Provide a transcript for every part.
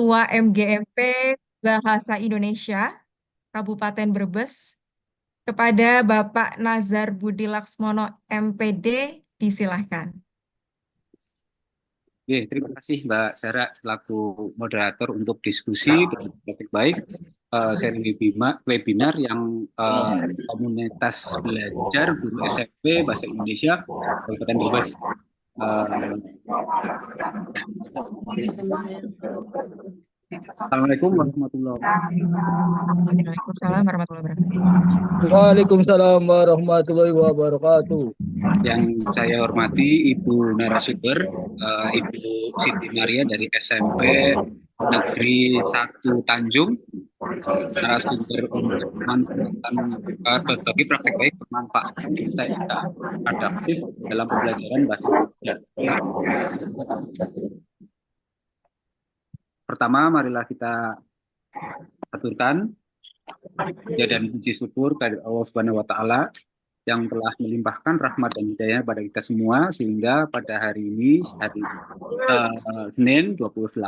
Ketua MGMP Bahasa Indonesia Kabupaten Brebes kepada Bapak Nazar Budi Laksmono MPD, disilahkan. Oke, terima kasih Mbak Sarah selaku moderator untuk diskusi topik baik seri webinar yang komunitas belajar guru SMP Bahasa Indonesia Kabupaten Brebes. Assalamualaikum warahmatullahi wabarakatuh. Waalaikumsalam warahmatullahi wabarakatuh. Waalaikumsalam warahmatullahi wabarakatuh. Yang saya hormati Ibu narasumber, Ibu Siti Maria dari SMP Negeri 1 Tanjung, narasumber untuk memanfaatkan berbagi praktek baik bermanfaat TIK adaptif dalam pembelajaran bahasa Indonesia. Pertama, marilah kita aturkan puja dan puji syukur kepada Allah Subhanahu wa Ta'ala yang telah melimpahkan rahmat dan hidayah pada kita semua, sehingga pada hari ini, hari Senin 28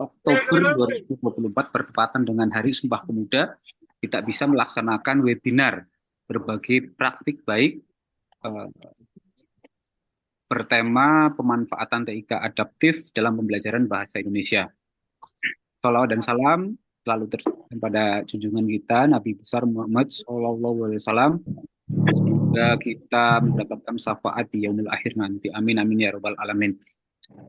Oktober 2024 bertepatan dengan Hari Sumpah Pemuda, kita bisa melaksanakan webinar berbagi praktik baik bertema pemanfaatan TIK adaptif dalam pembelajaran bahasa Indonesia. Salawat dan salam selalu tercurahkan pada junjungan kita Nabi besar Muhammad SAW. Semoga kita mendapatkan syafaat di yaumil akhir nanti. Amin amin ya rabbal alamin.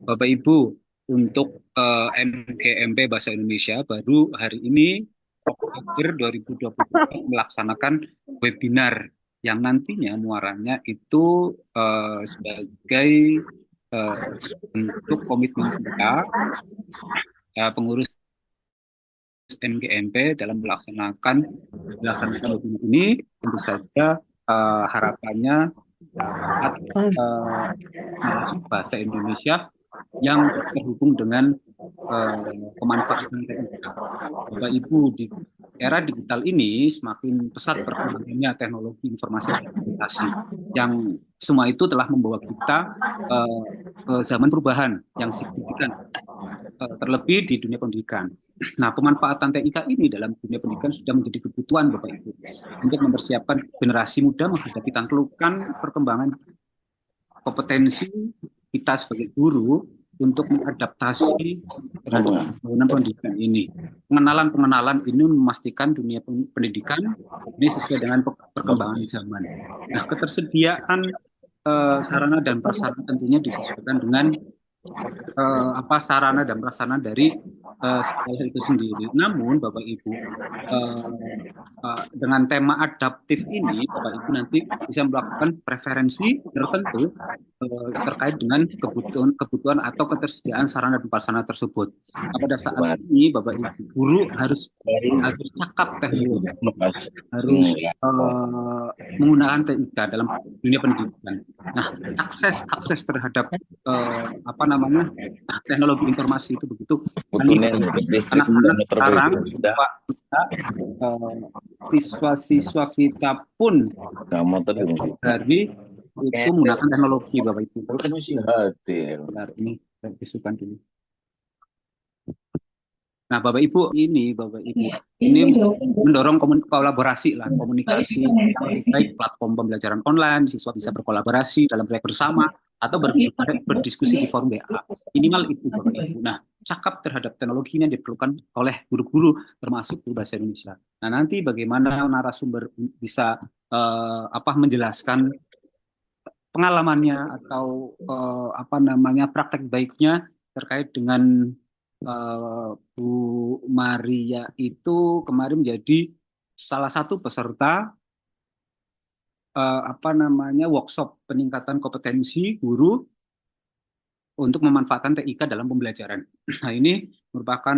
Bapak Ibu, untuk MGMP Bahasa Indonesia baru hari ini Oktober 2024 melaksanakan webinar yang nantinya muaranya itu sebagai bentuk komitmen kita pengurus MGMP dalam melaksanakan webinar ini. Tentu saja harapannya bahasa Indonesia yang terhubung dengan pemanfaatan TIK. Bapak Ibu, di era digital ini semakin pesat perkembangannya teknologi informasi dan komunikasi, yang semua itu telah membawa kita ke zaman perubahan yang signifikan, terlebih di dunia pendidikan. Nah, pemanfaatan TIK ini dalam dunia pendidikan sudah menjadi kebutuhan Bapak Ibu untuk mempersiapkan generasi muda menghadapi tangklukan perkembangan kompetensi kita sebagai guru untuk mengadaptasi terhadap pembangunan pendidikan ini. Pengenalan ini memastikan dunia pendidikan ini sesuai dengan perkembangan zaman. Nah, ketersediaan sarana dan prasarana tentunya disesuaikan dengan sarana dan prasarana dari sekolah itu sendiri. Namun Bapak Ibu, dengan tema adaptif ini, Bapak Ibu nanti bisa melakukan preferensi tertentu terkait dengan kebutuhan atau ketersediaan sarana dan prasarana tersebut. Nah, pada saat ini Bapak Ibu guru harus cakap teknologi, harus menggunakan TIK dalam dunia pendidikan. Nah, akses terhadap teknologi informasi itu begitu anak-anak sekarang, siswa-siswa kita pun dari itu menggunakan teknologi Bapak Ibu. Ini saya bisukan dulu. Nah, Bapak Ibu ini mendorong kolaborasi lah, komunikasi baik platform pembelajaran online, siswa bisa berkolaborasi dalam proyek bersama atau berdiskusi di forum WA. Minimal itu Bapak Ibu. Nah, cakap terhadap teknologi ini diperlukan oleh guru-guru termasuk guru bahasa Indonesia. Nah, nanti bagaimana narasumber bisa menjelaskan pengalamannya atau praktek baiknya terkait dengan Bu Maria itu kemarin menjadi salah satu peserta workshop peningkatan kompetensi guru untuk memanfaatkan TIK dalam pembelajaran. Nah, ini merupakan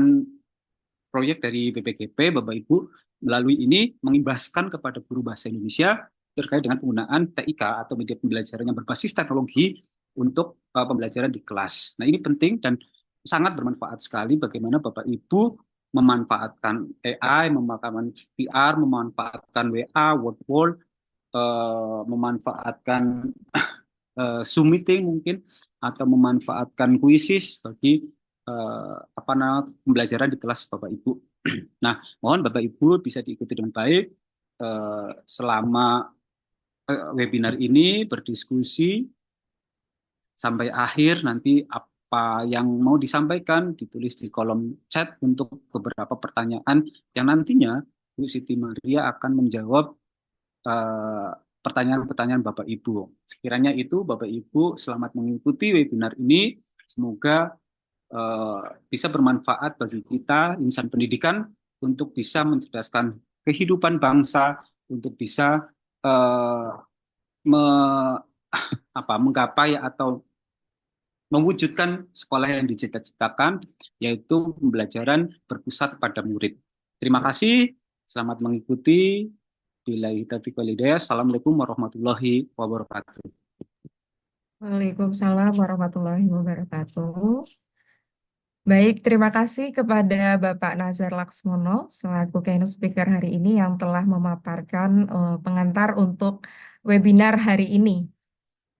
proyek dari BPGP, Bapak Ibu, melalui ini mengimbaskan kepada guru bahasa Indonesia terkait dengan penggunaan TIK atau media pembelajaran yang berbasis teknologi untuk pembelajaran di kelas. Nah, ini penting dan sangat bermanfaat sekali bagaimana Bapak Ibu memanfaatkan AI, memanfaatkan VR, memanfaatkan WA, Word, memanfaatkan Zoom meeting mungkin, atau memanfaatkan Quizzes bagi apa nama pembelajaran di kelas Bapak Ibu. Nah, mohon Bapak Ibu bisa diikuti dengan baik selama webinar ini, berdiskusi sampai akhir. Nanti apa yang mau disampaikan ditulis di kolom chat untuk beberapa pertanyaan yang nantinya Bu Siti Maria akan menjawab eh, pertanyaan-pertanyaan Bapak Ibu. Sekiranya itu Bapak Ibu selamat mengikuti webinar ini. Semoga eh, bisa bermanfaat bagi kita insan pendidikan untuk bisa mencerdaskan kehidupan bangsa, untuk bisa eh, me- menggapai atau mewujudkan sekolah yang dicita-citakan, yaitu pembelajaran berpusat pada murid. Terima kasih, selamat mengikuti. Billahi taufiq wal hidayah. Assalamualaikum warahmatullahi wabarakatuh. Waalaikumsalam warahmatullahi wabarakatuh. Baik, terima kasih kepada Bapak Nazar Laksmono selaku keynote speaker hari ini yang telah memaparkan pengantar untuk webinar hari ini.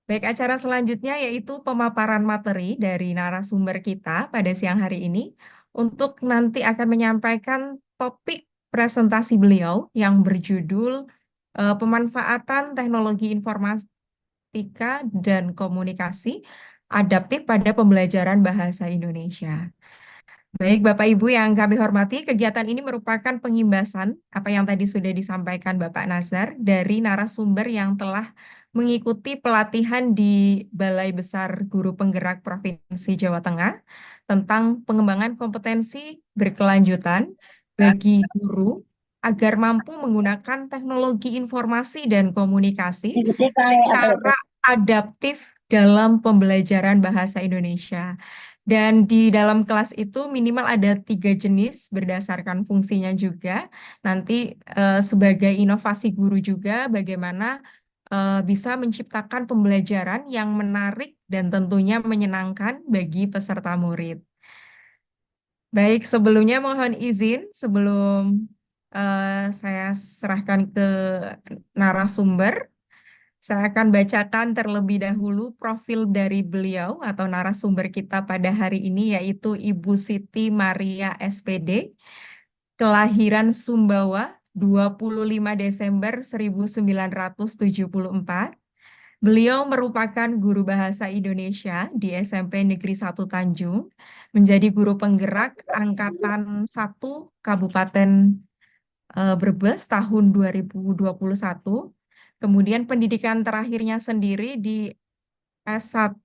Baik, acara selanjutnya yaitu pemaparan materi dari narasumber kita pada siang hari ini untuk nanti akan menyampaikan topik presentasi beliau yang berjudul Pemanfaatan Teknologi Informatika dan Komunikasi Adaptif pada Pembelajaran Bahasa Indonesia. Baik, Bapak Ibu yang kami hormati, kegiatan ini merupakan pengimbasan apa yang tadi sudah disampaikan Bapak Nazar dari narasumber yang telah mengikuti pelatihan di Balai Besar Guru Penggerak Provinsi Jawa Tengah tentang pengembangan kompetensi berkelanjutan bagi guru agar mampu menggunakan teknologi informasi dan komunikasi secara adaptif dalam pembelajaran bahasa Indonesia. Dan di dalam kelas itu minimal ada 3 jenis berdasarkan fungsinya juga. Nanti sebagai inovasi guru juga bagaimana bisa menciptakan pembelajaran yang menarik dan tentunya menyenangkan bagi peserta murid. Baik, sebelumnya mohon izin sebelum saya serahkan ke narasumber. Saya akan bacakan terlebih dahulu profil dari beliau atau narasumber kita pada hari ini yaitu Ibu Siti Maria SPD, kelahiran Sumbawa 25 Desember 1974. Beliau merupakan guru bahasa Indonesia di SMP Negeri 1 Tanjung, menjadi guru penggerak Angkatan 1 Kabupaten Brebes tahun 2021. Kemudian pendidikan terakhirnya sendiri di S1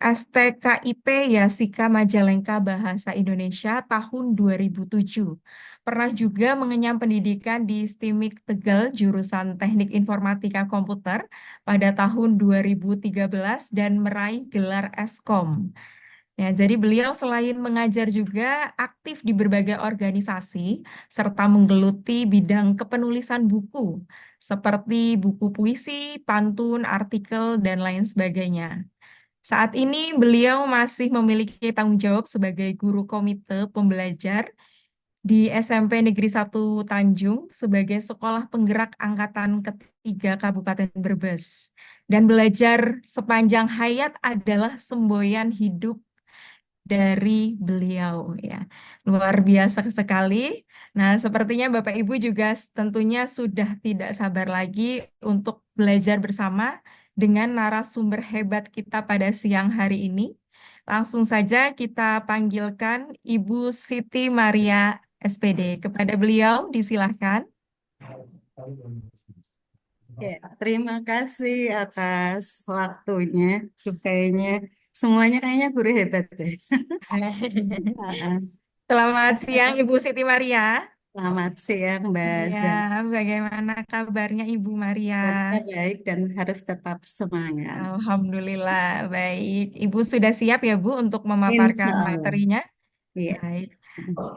STKIP Yasika Majalengka Bahasa Indonesia tahun 2007. Pernah juga mengenyam pendidikan di STIMIK Tegal jurusan Teknik Informatika Komputer pada tahun 2013 dan meraih gelar Eskom. Ya, jadi beliau selain mengajar juga aktif di berbagai organisasi serta menggeluti bidang kepenulisan buku seperti buku puisi, pantun, artikel, dan lain sebagainya. Saat ini beliau masih memiliki tanggung jawab sebagai guru komite pembelajar di SMP Negeri 1 Tanjung sebagai sekolah penggerak angkatan 3 Kabupaten Brebes. Dan belajar sepanjang hayat adalah semboyan hidup dari beliau ya. Luar biasa sekali. Nah, sepertinya Bapak Ibu juga tentunya sudah tidak sabar lagi untuk belajar bersama dengan narasumber hebat kita pada siang hari ini. Langsung saja kita panggilkan Ibu Siti Maria SPD. Kepada beliau disilahkan. Ya, terima kasih atas waktunya. Kayaknya semuanya kayaknya guru hebat deh. Selamat siang Ibu Siti Maria. Selamat siang, Mbak Ya, Zan. bagaimana kabarnya Ibu Maria? Kabarnya baik dan harus tetap semangat. Alhamdulillah, baik. Ibu sudah siap ya, Bu, untuk Insya memaparkan Allah. materinya? Iya. Baik.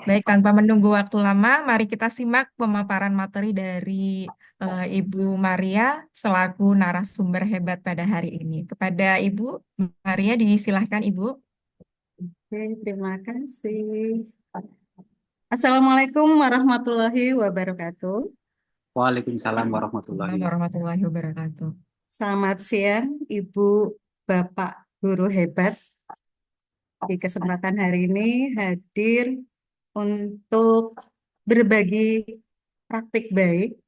Baik, tanpa menunggu waktu lama, mari kita simak pemaparan materi dari Ibu Maria selaku narasumber hebat pada hari ini. Kepada Ibu Maria, disilahkan Ibu. Oke, terima kasih. Assalamualaikum warahmatullahi wabarakatuh. Waalaikumsalam warahmatullahi Assalamualaikum warahmatullahi wabarakatuh. Selamat siang, Ibu, Bapak, guru hebat. di kesempatan hari ini hadir untuk berbagi praktik baik.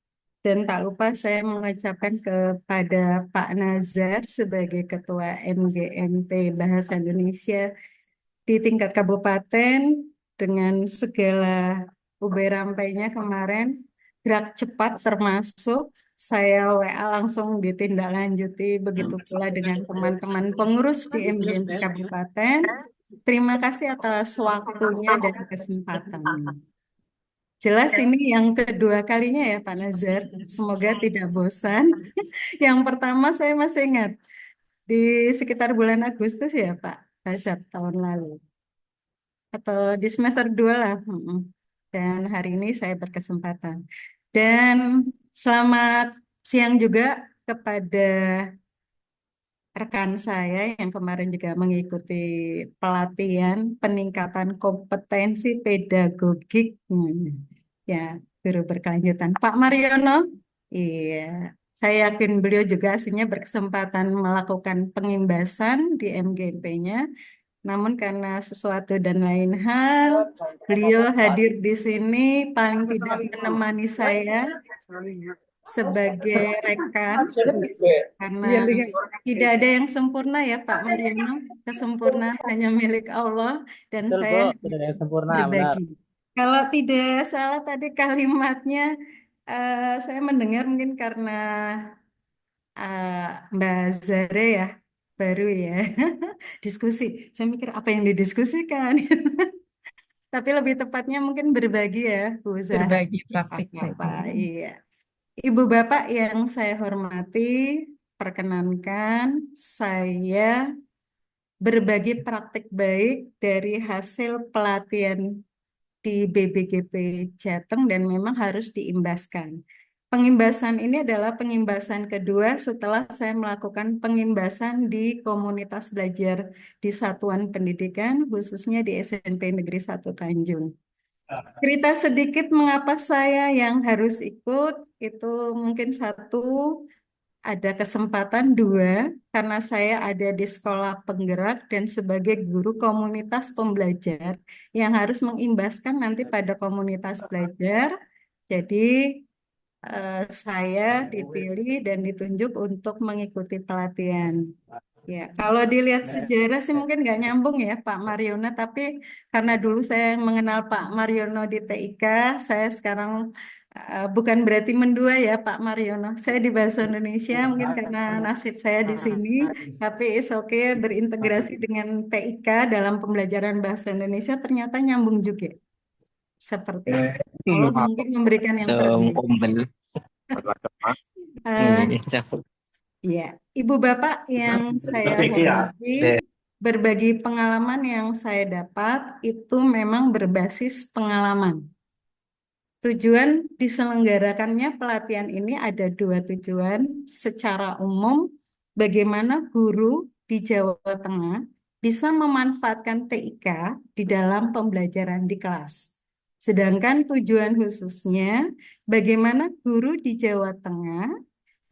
Dan tak lupa saya mengucapkan kepada Pak Nazar sebagai Ketua MGMP Bahasa Indonesia di tingkat kabupaten dengan segala ube rampainya kemarin gerak cepat termasuk saya WA langsung ditindaklanjuti, begitu pula dengan teman-teman pengurus di MGMP Kabupaten. Terima kasih atas waktunya dan kesempatannya. Jelas ini yang kedua kalinya ya Pak Nazar. Semoga tidak bosan. Yang pertama saya masih ingat di sekitar bulan Agustus ya Pak Nazar tahun lalu. Atau di semester 2 lah. Dan hari ini saya berkesempatan. Dan selamat siang juga kepada rekan saya yang kemarin juga mengikuti pelatihan peningkatan kompetensi pedagogik. Ya, guru berkelanjutan. Pak Mariono, iya, saya yakin beliau juga aslinya berkesempatan melakukan pengimbasan di MGP-nya. Namun karena sesuatu dan lain hal, beliau hadir di sini paling tidak menemani saya sebagai rekan karena tidak ada yang sempurna ya Pak Mariono. Kesempurnaan hanya milik Allah dan Betul, saya Bu. hanya Tidak ada yang sempurna, benar. berbagi. Kalau tidak salah tadi kalimatnya saya mendengar mungkin karena eh, Mbak Zare ya baru ya diskusi. Saya mikir apa yang didiskusikan. Tapi lebih tepatnya mungkin berbagi ya Bu Zahra. Berbagi praktik baik. Apa? Iya. Ibu Bapak yang saya hormati, perkenankan saya berbagi praktik baik dari hasil pelatihan di BBGP Jateng dan memang harus diimbaskan. Pengimbasan ini adalah pengimbasan kedua setelah saya melakukan pengimbasan di komunitas belajar di satuan pendidikan, khususnya di SMP Negeri 1 Tanjung. Cerita sedikit mengapa saya yang harus ikut, itu mungkin satu, ada kesempatan dua, karena saya ada di sekolah penggerak dan sebagai guru komunitas pembelajar yang harus mengimbaskan nanti pada komunitas belajar. Jadi saya dipilih dan ditunjuk untuk mengikuti pelatihan. Ya, kalau dilihat sejarah sih mungkin nggak nyambung ya Pak Mariono, tapi karena dulu saya mengenal Pak Mariono di TIK, saya sekarang bukan berarti mendua ya Pak Mariono. Saya di Bahasa Indonesia mungkin karena nasib saya di sini, tapi is okay berintegrasi dengan TIK dalam pembelajaran Bahasa Indonesia ternyata nyambung juga. Seperti itu. Allah mungkin memberikan yang terbaik. Eh, Ya, Ibu Bapak yang saya hormati, berbagi pengalaman yang saya dapat itu memang berbasis pengalaman. Tujuan diselenggarakannya pelatihan ini ada dua tujuan. Secara umum, bagaimana guru di Jawa Tengah bisa memanfaatkan TIK di dalam pembelajaran di kelas. Sedangkan tujuan khususnya, bagaimana guru di Jawa Tengah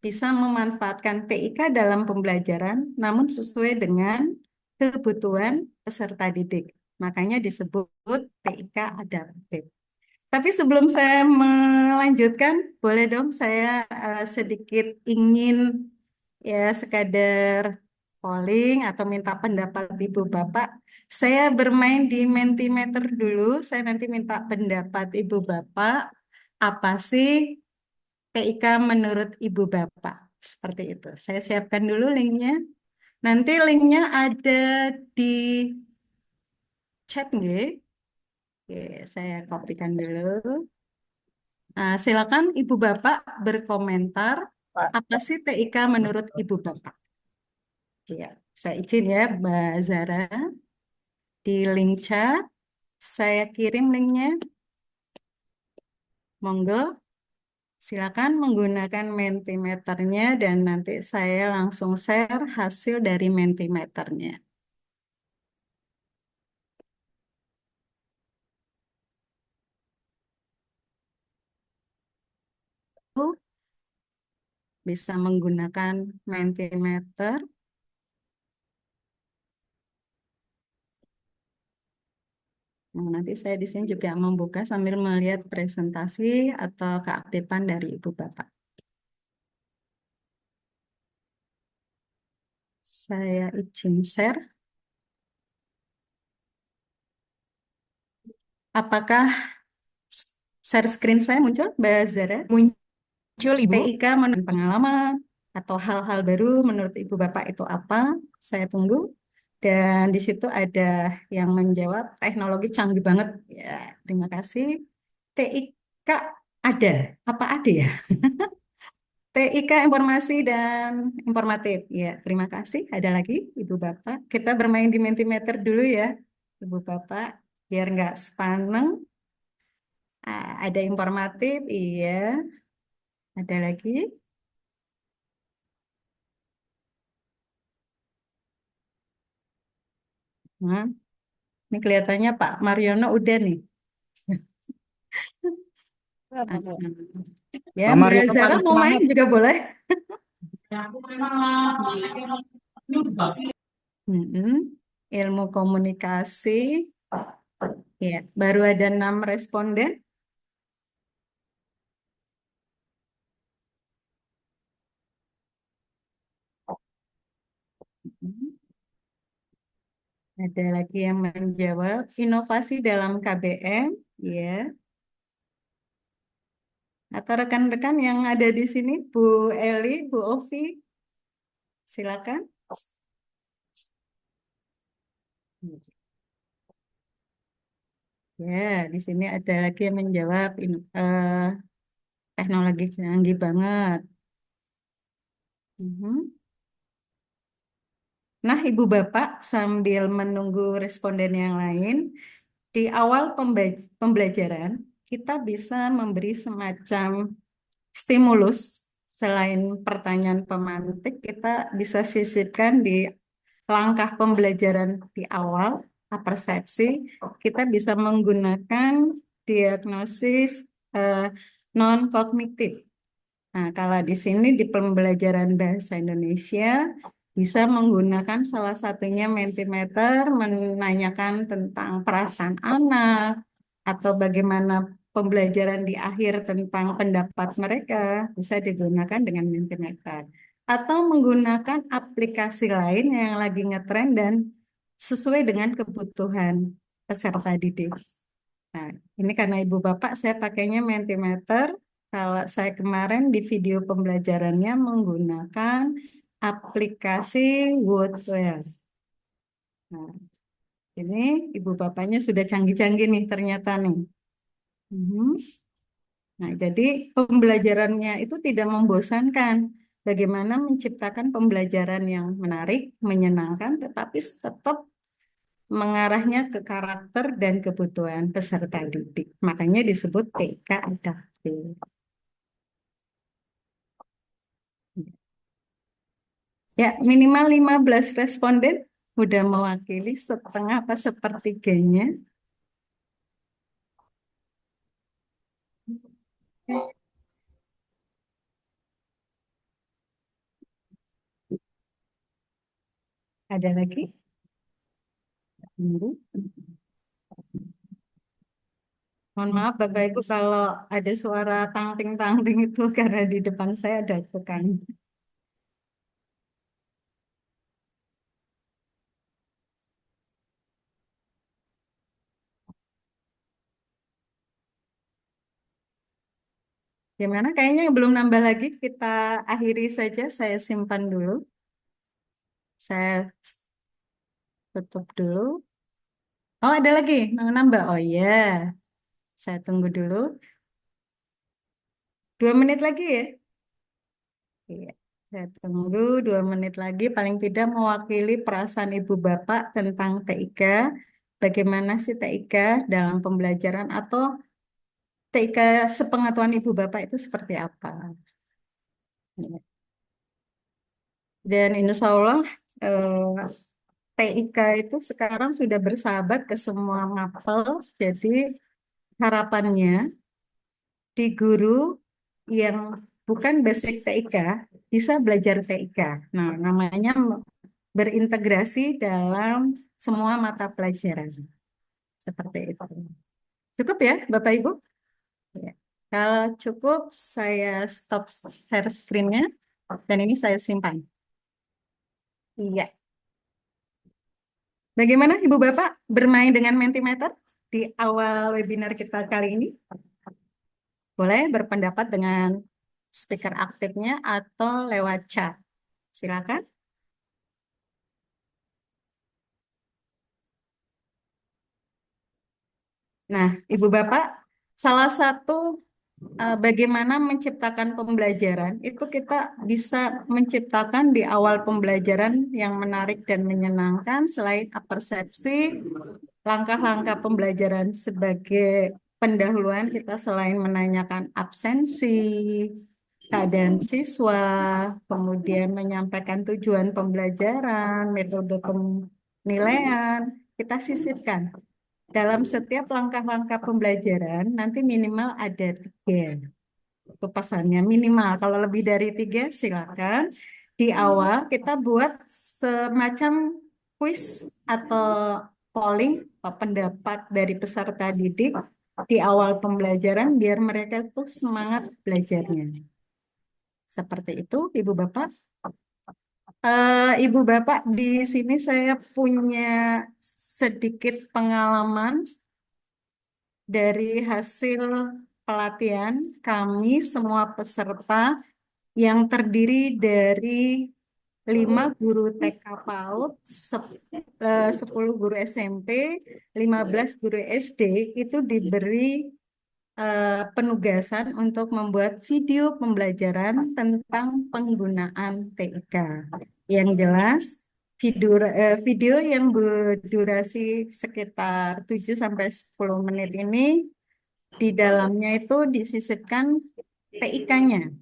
bisa memanfaatkan TIK dalam pembelajaran, namun sesuai dengan kebutuhan peserta didik. Makanya disebut TIK adaptif. Tapi sebelum saya melanjutkan, boleh dong saya sedikit ingin ya sekadar polling atau minta pendapat Ibu Bapak. Saya bermain di Mentimeter dulu, saya nanti minta pendapat Ibu Bapak. Apa sih TIK menurut Ibu Bapak? Seperti itu. Saya siapkan dulu linknya. Nanti linknya ada di chat nggih? Oke, saya kopikan dulu. Nah, silakan Ibu Bapak berkomentar apa sih TIK menurut Ibu Bapak? Ya, saya izin ya Mbak Zara di link chat. Saya kirim linknya. Monggo, silakan menggunakan Mentimeternya dan nanti saya langsung share hasil dari Mentimeternya. Bisa menggunakan Mentimeter. Nah, nanti saya di sini juga membuka sambil melihat presentasi atau keaktifan dari Ibu Bapak. Saya izin share. Apakah share screen saya muncul, Mbak Zara? Muncul, Ibu. TIK menurut pengalaman atau hal-hal baru menurut Ibu Bapak itu apa? Saya tunggu. Dan di situ ada yang menjawab teknologi canggih banget. Ya, terima kasih. TIK ada. Apa ada ya? TIK informasi dan informatif. Ya, terima kasih. Ada lagi Ibu Bapak. Kita bermain di Mentimeter dulu ya, Ibu Bapak. Biar nggak sepaneng. Ada informatif, iya. Ada lagi. Nah, ini kelihatannya Pak Mariono udah nih. Ya, Pak Mbak Mario Zara paling mau main semangat. juga boleh. Ilmu komunikasi. Ya, baru ada 6 responden. Ada lagi yang menjawab inovasi dalam KBM, ya. Atau rekan-rekan yang ada di sini, Bu Eli, Bu Ovi, silakan. Ya, di sini ada lagi yang menjawab teknologi canggih banget. Mhm. Nah, Ibu Bapak, sambil menunggu responden yang lain, di awal pembelajaran, kita bisa memberi semacam stimulus. Selain pertanyaan pemantik, kita bisa sisipkan di langkah pembelajaran di awal, persepsi, kita bisa menggunakan diagnosis non-kognitif. Nah, kalau di sini di pembelajaran bahasa Indonesia bisa menggunakan salah satunya Mentimeter menanyakan tentang perasaan anak atau bagaimana pembelajaran di akhir tentang pendapat mereka bisa digunakan dengan Mentimeter atau menggunakan aplikasi lain yang lagi ngetren dan sesuai dengan kebutuhan peserta didik. Nah, ini karena Ibu Bapak saya pakainya Mentimeter. Kalau saya kemarin di video pembelajarannya menggunakan aplikasi Woodwell. Nah, ini Ibu Bapaknya sudah canggih-canggih nih ternyata nih. Mhm. Nah, jadi pembelajarannya itu tidak membosankan. Bagaimana menciptakan pembelajaran yang menarik, menyenangkan, tetapi tetap mengarahnya ke karakter dan kebutuhan peserta didik. Makanya disebut TK adaptif. Ya, minimal 15 responden udah mewakili setengah apa sepertiganya. Ada lagi? Tunggu. Mohon maaf Bapak Ibu kalau ada suara tangting-tangting itu karena di depan saya ada tukang. Gimana? Kayaknya belum nambah lagi. Kita akhiri saja. Saya simpan dulu. Saya tutup dulu. Oh, ada lagi mau nambah. Oh iya, saya tunggu dulu. 2 menit lagi ya. Iya, saya tunggu 2 menit lagi. Paling tidak mewakili perasaan Ibu Bapak tentang TIK. Bagaimana sih TIK dalam pembelajaran atau TIK sepengetahuan Ibu Bapak itu seperti apa? Dan insya Allah TIK itu sekarang sudah bersahabat ke semua mapel. Jadi harapannya di guru yang bukan basic TIK bisa belajar TIK. Nah, namanya berintegrasi dalam semua mata pelajaran. Seperti itu. Cukup ya, Bapak Ibu? Ya. Kalau cukup, saya stop share screen-nya dan ini saya simpan. Iya. Bagaimana Ibu Bapak bermain dengan Mentimeter di awal webinar kita kali ini? Boleh berpendapat dengan speaker aktifnya atau lewat chat. Silakan. Nah, Ibu Bapak, salah satu bagaimana menciptakan pembelajaran itu kita bisa menciptakan di awal pembelajaran yang menarik dan menyenangkan selain persepsi langkah-langkah pembelajaran sebagai pendahuluan kita selain menanyakan absensi, keadaan siswa, kemudian menyampaikan tujuan pembelajaran, metode penilaian, kita sisipkan. Dalam setiap langkah-langkah pembelajaran, nanti minimal ada 3. Itu pesannya minimal. Kalau lebih dari 3, silakan. Di awal kita buat semacam quiz atau polling atau pendapat dari peserta didik di awal pembelajaran biar mereka tuh semangat belajarnya. Seperti itu, Ibu Bapak. Ibu Bapak, di sini saya punya sedikit pengalaman dari hasil pelatihan kami semua peserta yang terdiri dari 5 guru TK PAUD, 10 guru SMP, 15 guru SD itu diberi penugasan untuk membuat video pembelajaran tentang penggunaan TIK. Yang jelas, video yang berdurasi sekitar 7 sampai 10 menit ini di dalamnya itu disisipkan TIK-nya.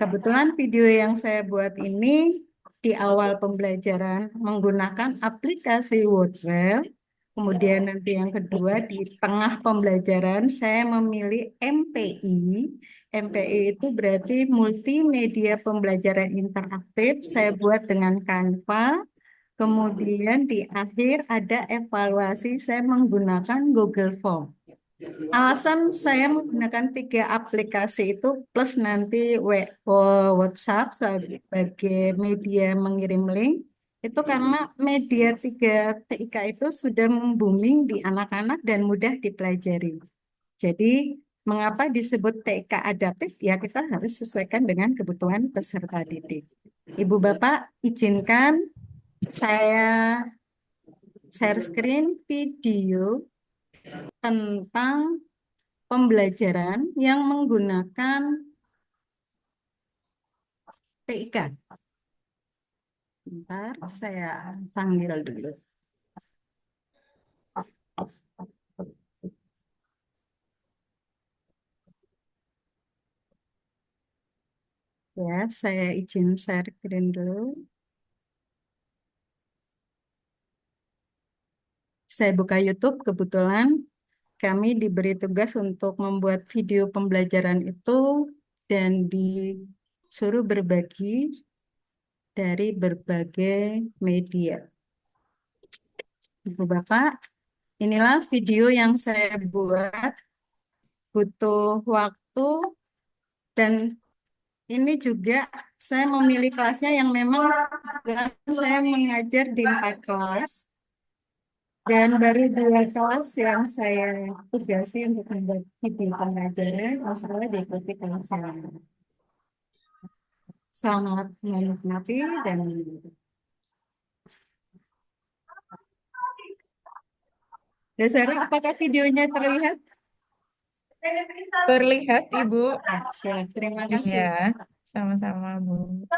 Kebetulan video yang saya buat ini di awal pembelajaran menggunakan aplikasi Wordwell. Kemudian nanti yang kedua di tengah pembelajaran saya memilih MPI. MPI itu berarti multimedia pembelajaran interaktif. Saya buat dengan Canva. Kemudian di akhir ada evaluasi saya menggunakan Google Form. Alasan saya menggunakan 3 aplikasi itu plus nanti WhatsApp sebagai media mengirim link itu karena media 3 TIK itu sudah booming di anak-anak dan mudah dipelajari. Jadi mengapa disebut TIK adaptif? Ya kita harus sesuaikan dengan kebutuhan peserta didik. Ibu Bapak izinkan saya share screen video tentang pembelajaran yang menggunakan TIK. Bentar, saya panggil dulu. Ya, saya izin share screen dulu. Saya buka YouTube, kebetulan kami diberi tugas untuk membuat video pembelajaran itu dan disuruh berbagi dari berbagai media. Ibu Bapak, inilah video yang saya buat, butuh waktu dan ini juga saya memilih kelasnya yang memang saya mengajar di 4 kelas dan baru 2 kelas yang saya tugasi untuk membuat video pengajaran, masalah diikuti kelas yang lain. Selamat menikmati dan Desara, apakah videonya terlihat? Terlihat, Ibu. Siap, terima kasih. Iya, sama-sama, Bu.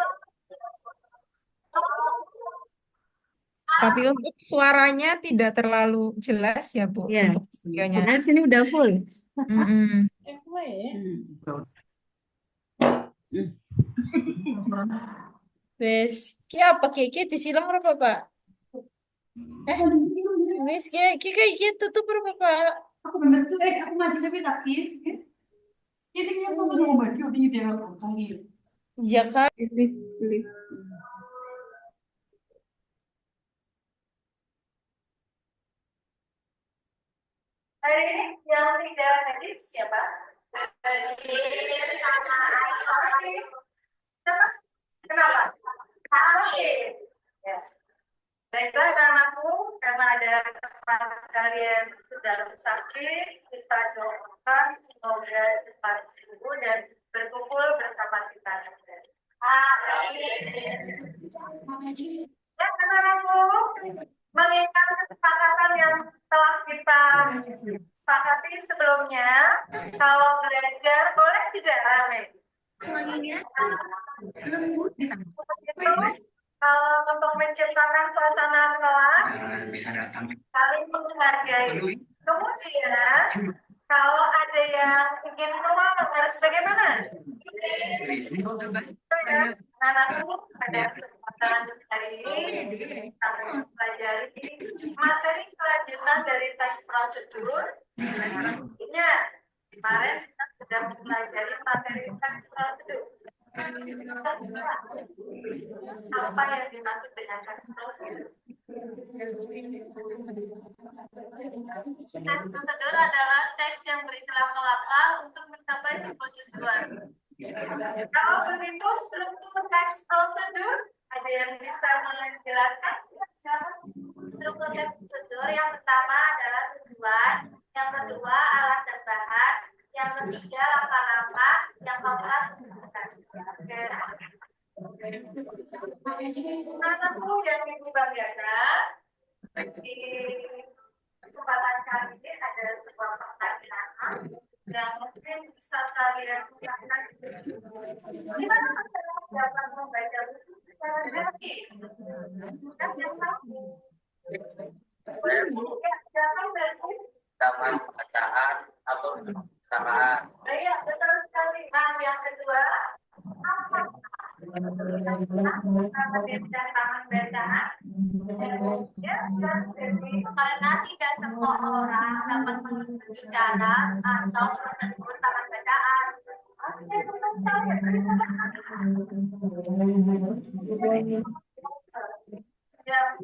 Tapi untuk suaranya tidak terlalu jelas ya, Bu, Ya, untuk videonya. padahal sini udah full. Mm-mm. Wes, ki apa ki disilang berapa Pak? Wes ki tutup berapa Pak? Aku bener tuh, aku ngaji tapi tapi, ya sih yang sama dengan baju di dalam kantong ini. Iya kan? Hari ini yang tidak hadir siapa? Kenapa? Ya. Baiklah anak-anakku, karena ada kalian sedang sakit, kita doakan semoga cepat sembuh dan berkumpul bersama kita. Amin. Ya, anak-anakku, mengingat kesepakatan yang telah kita sepakati sebelumnya, kalau belajar boleh tidak rame. Itu untuk menciptakan suasana kelas, saling menghargai. Kemudian, kalau ada yang ingin keluar harus bagaimana? Anakku pada kesempatan hari ini kami mempelajari materi kelanjutan dari teks prosedur. Ingat, kemarin kita sudah mempelajari materi teks prosedur. Apa yang dimaksud dengan teks prosedur? Teks prosedur adalah teks yang berisi langkah-langkah untuk mencapai sebuah tujuan. Kalau begitu struktur teks prosedur, ada yang bisa menjelaskan? Struktur teks prosedur yang pertama adalah tujuan, yang kedua alat dan bahan, yang ketiga langkah-langkah, yang keempat anakku yang ibu banggakan, di kesempatan kali ini ada sebuah pertanyaan yang mungkin bisa kalian gunakan. Gimana cara dapat membaca buku secara gratis? Kan yang tahu. Ya, jangan gratis. Taman bacaan atau samaan. Iya, betul sekali. Nah, yang kedua, apa? Taman bacaan. Ya, karena tidak semua orang dapat berbicara atau menegur taman bacaan. Ya,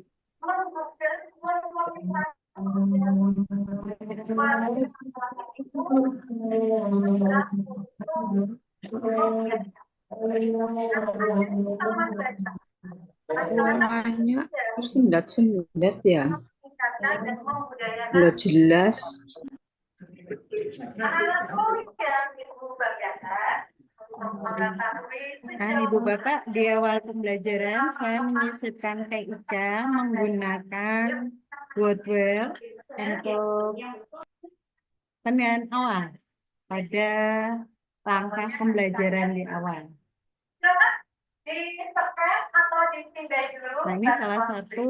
Namanya tersendat-sendat ya, nggak jelas. Kan Ibu Bapak, di awal pembelajaran saya menyisipkan TIK menggunakan Wordwell untuk penilaian awal pada langkah pembelajaran di awal. Nah, ini salah satu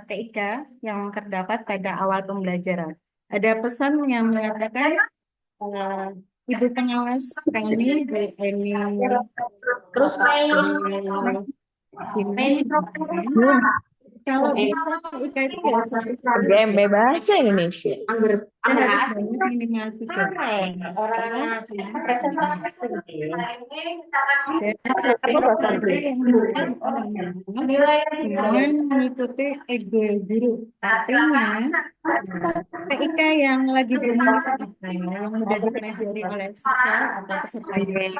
TIK yang terdapat pada awal pembelajaran. Ada pesan yang mengatakan Ibu pengawas kami Bu Eni terus kalau bisa TIK itu ya GMB Bahasa Indonesia. harus banyak minimal 3 orang dengan mengikuti ego guru. Artinya TIK yang lagi bermanfaat yang mudah dipelajari oleh siswa atau peserta didik.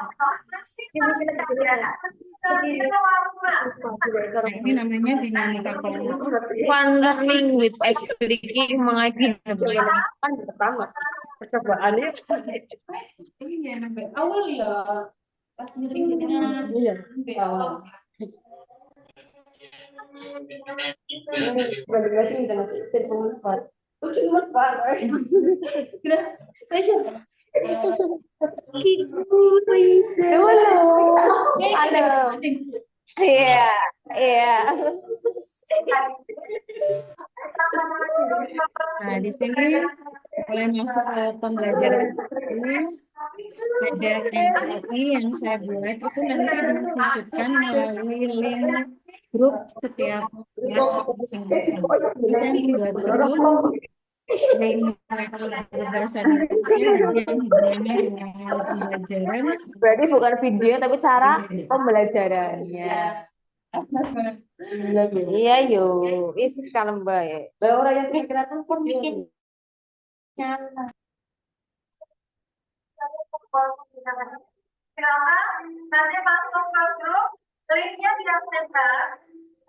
Nah, ini namanya dinamika kognitif. One learning with explicating mengaji kan pertama percobaannya Awal ya. iya iya. Nah, di sini mulai masuk ke pembelajaran ini ada MLI yang saya buat itu nanti disisipkan melalui link grup setiap kelas masing-masing. Bisa membuat grup yang berbahasa Indonesia yang hubungannya dengan pembelajaran. Berarti bukan video tapi cara pembelajarannya. Iya yo, is kalem bae. Orang yang kira-kira kan Silakan nanti masuk ke grup, linknya tidak sebentar,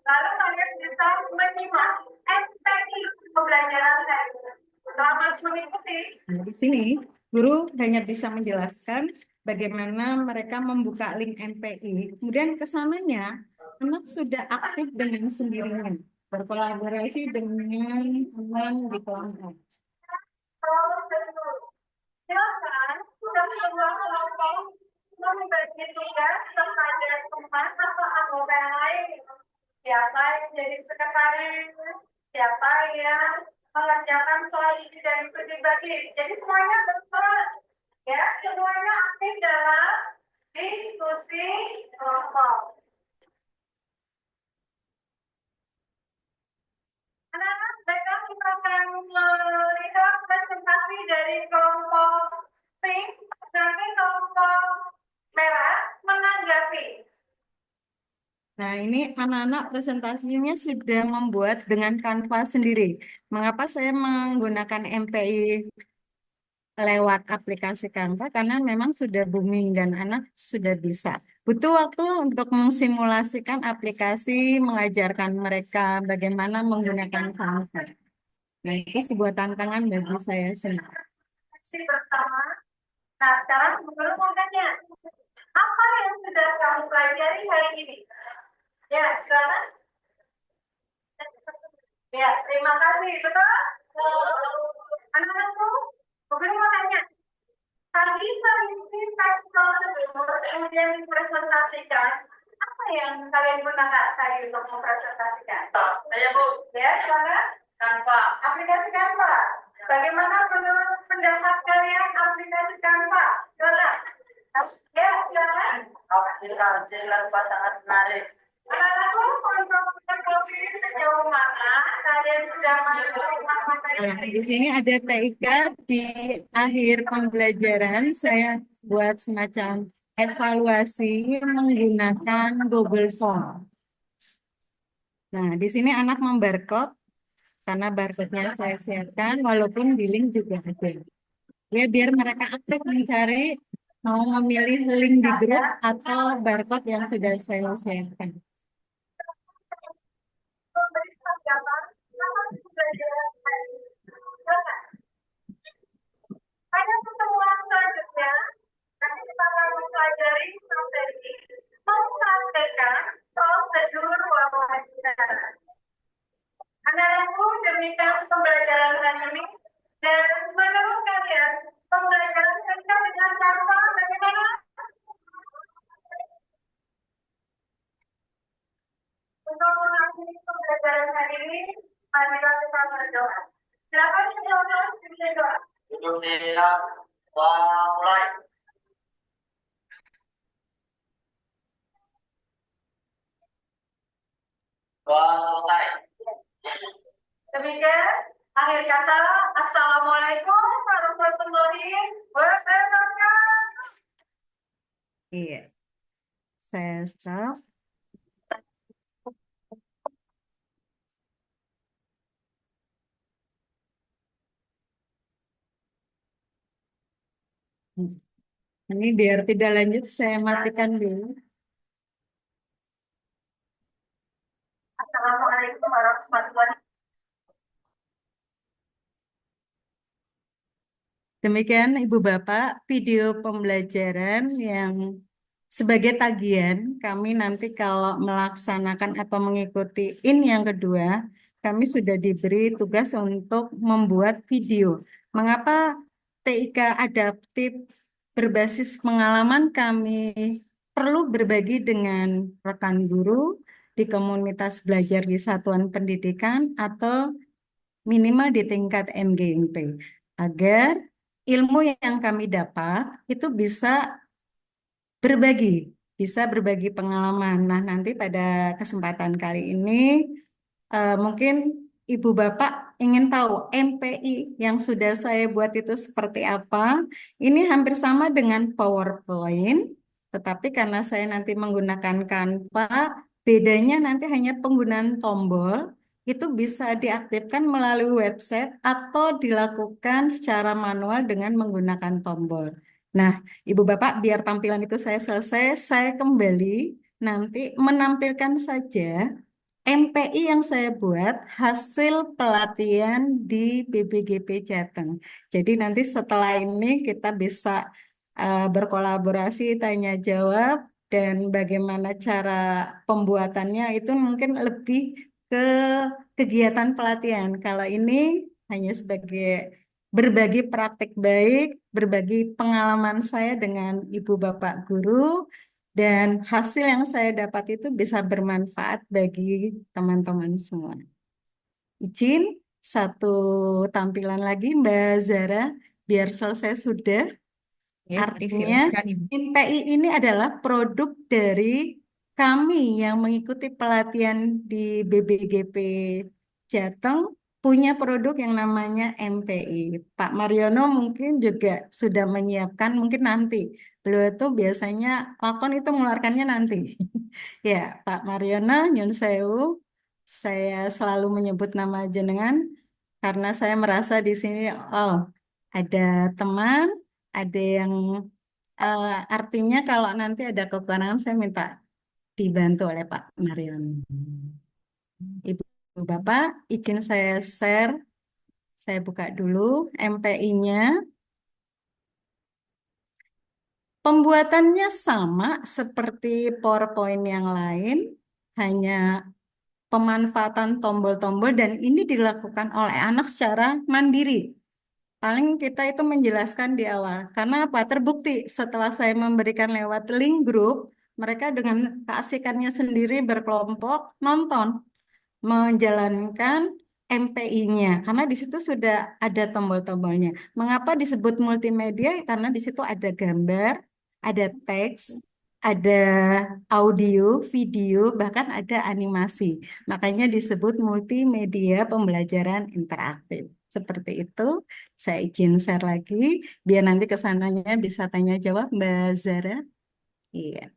lalu kalian bisa menyimak SPI pembelajaran hari ini. Selamat mengikuti. Nah, di sini guru hanya bisa menjelaskan bagaimana mereka membuka link MPI. Kemudian kesananya anak sudah aktif dengan sendirinya, berkolaborasi dengan teman di kelompok. Silakan sudah membuat kelompok membagi tugas kepada teman atau anggota yang lain. Siapa yang menjadi sekretaris, siapa yang mengerjakan soal ini dan itu dibagi. Jadi semuanya betul, ya, semuanya aktif dalam diskusi kelompok. Anak-anak, baiklah kita akan melihat presentasi dari kelompok pink, nanti kelompok merah menanggapi. Nah, ini anak-anak presentasinya sudah membuat dengan Canva sendiri. Mengapa saya menggunakan MPI lewat aplikasi Canva? Karena memang sudah booming dan anak sudah bisa. Butuh waktu untuk mensimulasikan aplikasi, mengajarkan mereka bagaimana menggunakan Canva. Nah, itu sebuah tantangan bagi saya sendiri. Bersama. Nah, sekarang guru mau tanya, apa yang sudah kamu pelajari hari ini? Ya, silakan. Ya, terima kasih. Betul? Anak-anakku, guru mau tanya, tadi mengisi teks prosedur kemudian dipresentasikan, apa yang kalian gunakan tadi untuk mempresentasikan? Saya Bu. Ya, silakan. Canva. Aplikasi Canva. Bagaimana menurut pendapat kalian aplikasi Canva? Silakan. Ya, silakan. Aplikasi Canva sangat menarik. Anak-anakku, untuk sejauh mana kalian sudah menerima materi? Nah, di sini ada TIK di akhir pembelajaran. Saya buat semacam evaluasi menggunakan Google Form. Nah, di sini anak membarcode karena barcode-nya saya siapkan, walaupun di link juga ada. Ya, biar mereka aktif mencari mau memilih link di grup atau barcode yang sudah saya siapkan. Pada pertemuan selanjutnya, nanti kita akan mempelajari strategi mempraktekkan prosedur wawancara. Anak-anakku, demikian pembelajaran hari ini. Dan menurut kalian, pembelajaran kita dengan Canva bagaimana? Untuk mengakhiri pembelajaran hari ini, marilah kita berdoa. Silakan kita berdoa. Indonesia mulai. Selesai. Demikian akhir kata, Assalamualaikum warahmatullahi wabarakatuh. Iya, saya stop. Ini biar tidak lanjut, saya matikan dulu. Assalamualaikum warahmatullahi wabarakatuh. Demikian Ibu Bapak video pembelajaran yang sebagai tagihan kami nanti kalau melaksanakan atau mengikuti yang kedua, kami sudah diberi tugas untuk membuat video. Mengapa TIK adaptif berbasis pengalaman kami perlu berbagi dengan rekan guru di komunitas belajar di satuan pendidikan atau minimal di tingkat MGMP agar ilmu yang kami dapat itu bisa berbagi pengalaman. Nah, nanti pada kesempatan kali ini mungkin Ibu Bapak ingin tahu MPI yang sudah saya buat itu seperti apa. Ini hampir sama dengan PowerPoint, tetapi karena saya nanti menggunakan Canva, bedanya nanti hanya penggunaan tombol itu bisa diaktifkan melalui website atau dilakukan secara manual dengan menggunakan tombol. Nah, Ibu Bapak, biar tampilan itu saya selesai, saya kembali nanti menampilkan saja MPI yang saya buat hasil pelatihan di BBGP Jateng. Jadi nanti setelah ini kita bisa berkolaborasi, tanya jawab, dan bagaimana cara pembuatannya itu mungkin lebih ke kegiatan pelatihan. Kalau ini hanya sebagai berbagi praktik baik, berbagi pengalaman saya dengan ibu bapak guru, dan hasil yang saya dapat itu bisa bermanfaat bagi teman-teman semua. Izin satu tampilan lagi Mbak Zara, biar selesai sudah. Ya, Artinya, disilahkan Ibu. MPI ini adalah produk dari kami yang mengikuti pelatihan di BBGP Jateng, punya produk yang namanya MPI. Pak Mariono mungkin juga sudah menyiapkan, mungkin nanti. Beliau itu biasanya lakon itu mengeluarkannya nanti. Ya, Pak Mariono, Nyun Sewu, saya selalu menyebut nama jenengan karena saya merasa di sini, oh, ada teman, ada yang artinya kalau nanti ada kekurangan saya minta dibantu oleh Pak Marion. Ibu Bapak, izin saya share. Saya buka dulu MPI-nya. Pembuatannya sama seperti PowerPoint yang lain, hanya pemanfaatan tombol-tombol dan ini dilakukan oleh anak secara mandiri. Paling kita itu menjelaskan di awal. Karena apa? Terbukti setelah saya memberikan lewat link grup, mereka dengan keasikannya sendiri berkelompok nonton, menjalankan MPI-nya. Karena di situ sudah ada tombol-tombolnya. Mengapa disebut multimedia? Karena di situ ada gambar, ada teks, ada audio, video, bahkan ada animasi. Makanya disebut multimedia pembelajaran interaktif. Seperti itu, saya izin share lagi, biar nanti kesananya bisa tanya jawab Mbak Zara. Iya.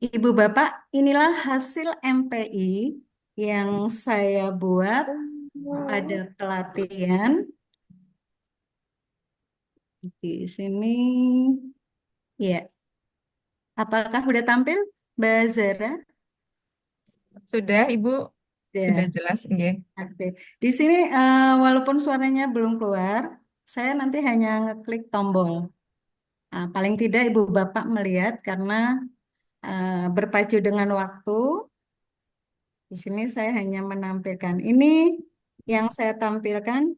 Ibu Bapak, inilah hasil MPI yang saya buat pada pelatihan. Di sini, ya. Apakah sudah tampil, Mbak Zara? Sudah Ibu, sudah Ya. jelas. Oke. Oke. Di sini walaupun suaranya belum keluar, saya nanti hanya ngeklik tombol. Nah, paling tidak Ibu Bapak melihat karena berpacu dengan waktu. Di sini saya hanya menampilkan ini yang saya tampilkan.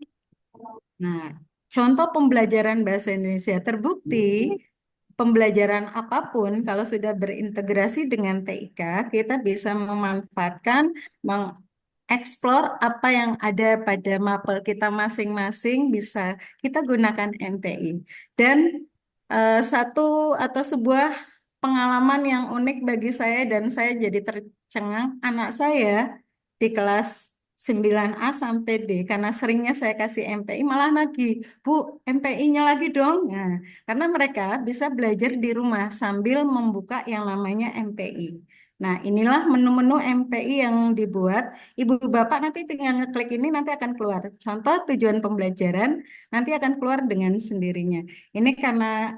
Nah, contoh pembelajaran bahasa Indonesia terbukti pembelajaran apapun kalau sudah berintegrasi dengan TIK, kita bisa memanfaatkan, mengeksplor apa yang ada pada mapel kita masing-masing, bisa kita gunakan MPI. Dan satu atau sebuah pengalaman yang unik bagi saya dan saya jadi tercengang, anak saya di kelas 9A sampai D, karena seringnya saya kasih MPI, malah lagi, Bu, MPI-nya lagi dong. Nah, karena mereka bisa belajar di rumah sambil membuka yang namanya MPI. Nah, inilah menu-menu MPI yang dibuat. Ibu Bapak nanti tinggal ngeklik ini nanti akan keluar. Contoh tujuan pembelajaran nanti akan keluar dengan sendirinya. Ini karena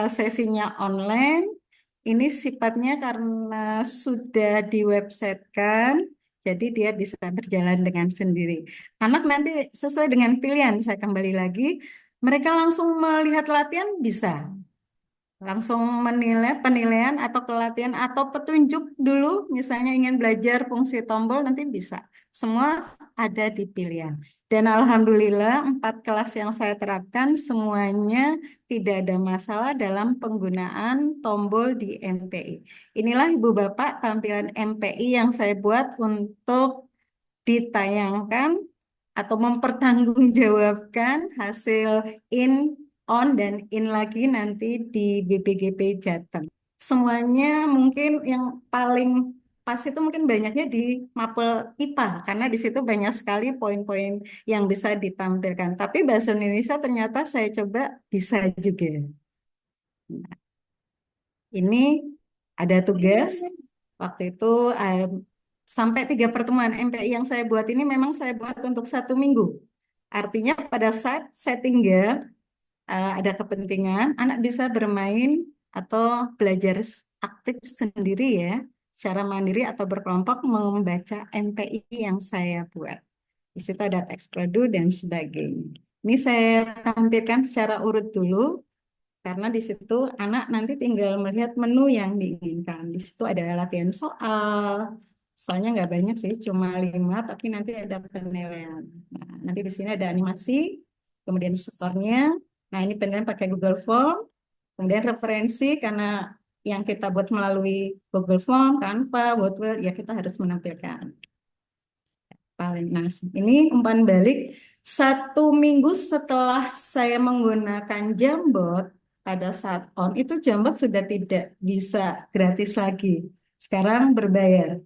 sesinya online, ini sifatnya karena sudah diwebsitekan, jadi dia bisa berjalan dengan sendiri. Anak nanti sesuai dengan pilihan, saya kembali lagi, mereka langsung melihat latihan bisa. Langsung menilai penilaian atau pelatihan atau petunjuk dulu, misalnya ingin belajar fungsi tombol nanti bisa. Semua ada di pilihan. Dan alhamdulillah 4 kelas yang saya terapkan semuanya tidak ada masalah dalam penggunaan tombol di MPI. Inilah Ibu Bapak tampilan MPI yang saya buat untuk ditayangkan atau mempertanggungjawabkan hasil in, on, dan in lagi nanti di BPGP Jateng. Semuanya mungkin yang paling pas itu mungkin banyaknya di mapel IPA, karena di situ banyak sekali poin-poin yang bisa ditampilkan. Tapi bahasa Indonesia ternyata saya coba bisa juga. Ini ada tugas. Waktu itu sampai 3 pertemuan. MPI yang saya buat ini memang saya buat untuk 1 minggu. Artinya pada saat saya tinggal, ada kepentingan, anak bisa bermain atau belajar aktif sendiri ya, secara mandiri atau berkelompok membaca MPI yang saya buat. Di situ ada teks produ dan sebagainya. Ini saya tampilkan secara urut dulu, karena di situ anak nanti tinggal melihat menu yang diinginkan. Di situ ada latihan soal, soalnya nggak banyak sih, cuma 5, tapi nanti ada penilaian. Nah, nanti di sini ada animasi, kemudian skornya. Nah, ini penilaian pakai Google Form, kemudian referensi karena yang kita buat melalui Google Form, Canva, Word, ya kita harus menampilkan. Paling nah, ini umpan balik 1 minggu setelah saya menggunakan Jambot, pada saat on itu Jambot sudah tidak bisa gratis lagi. Sekarang berbayar.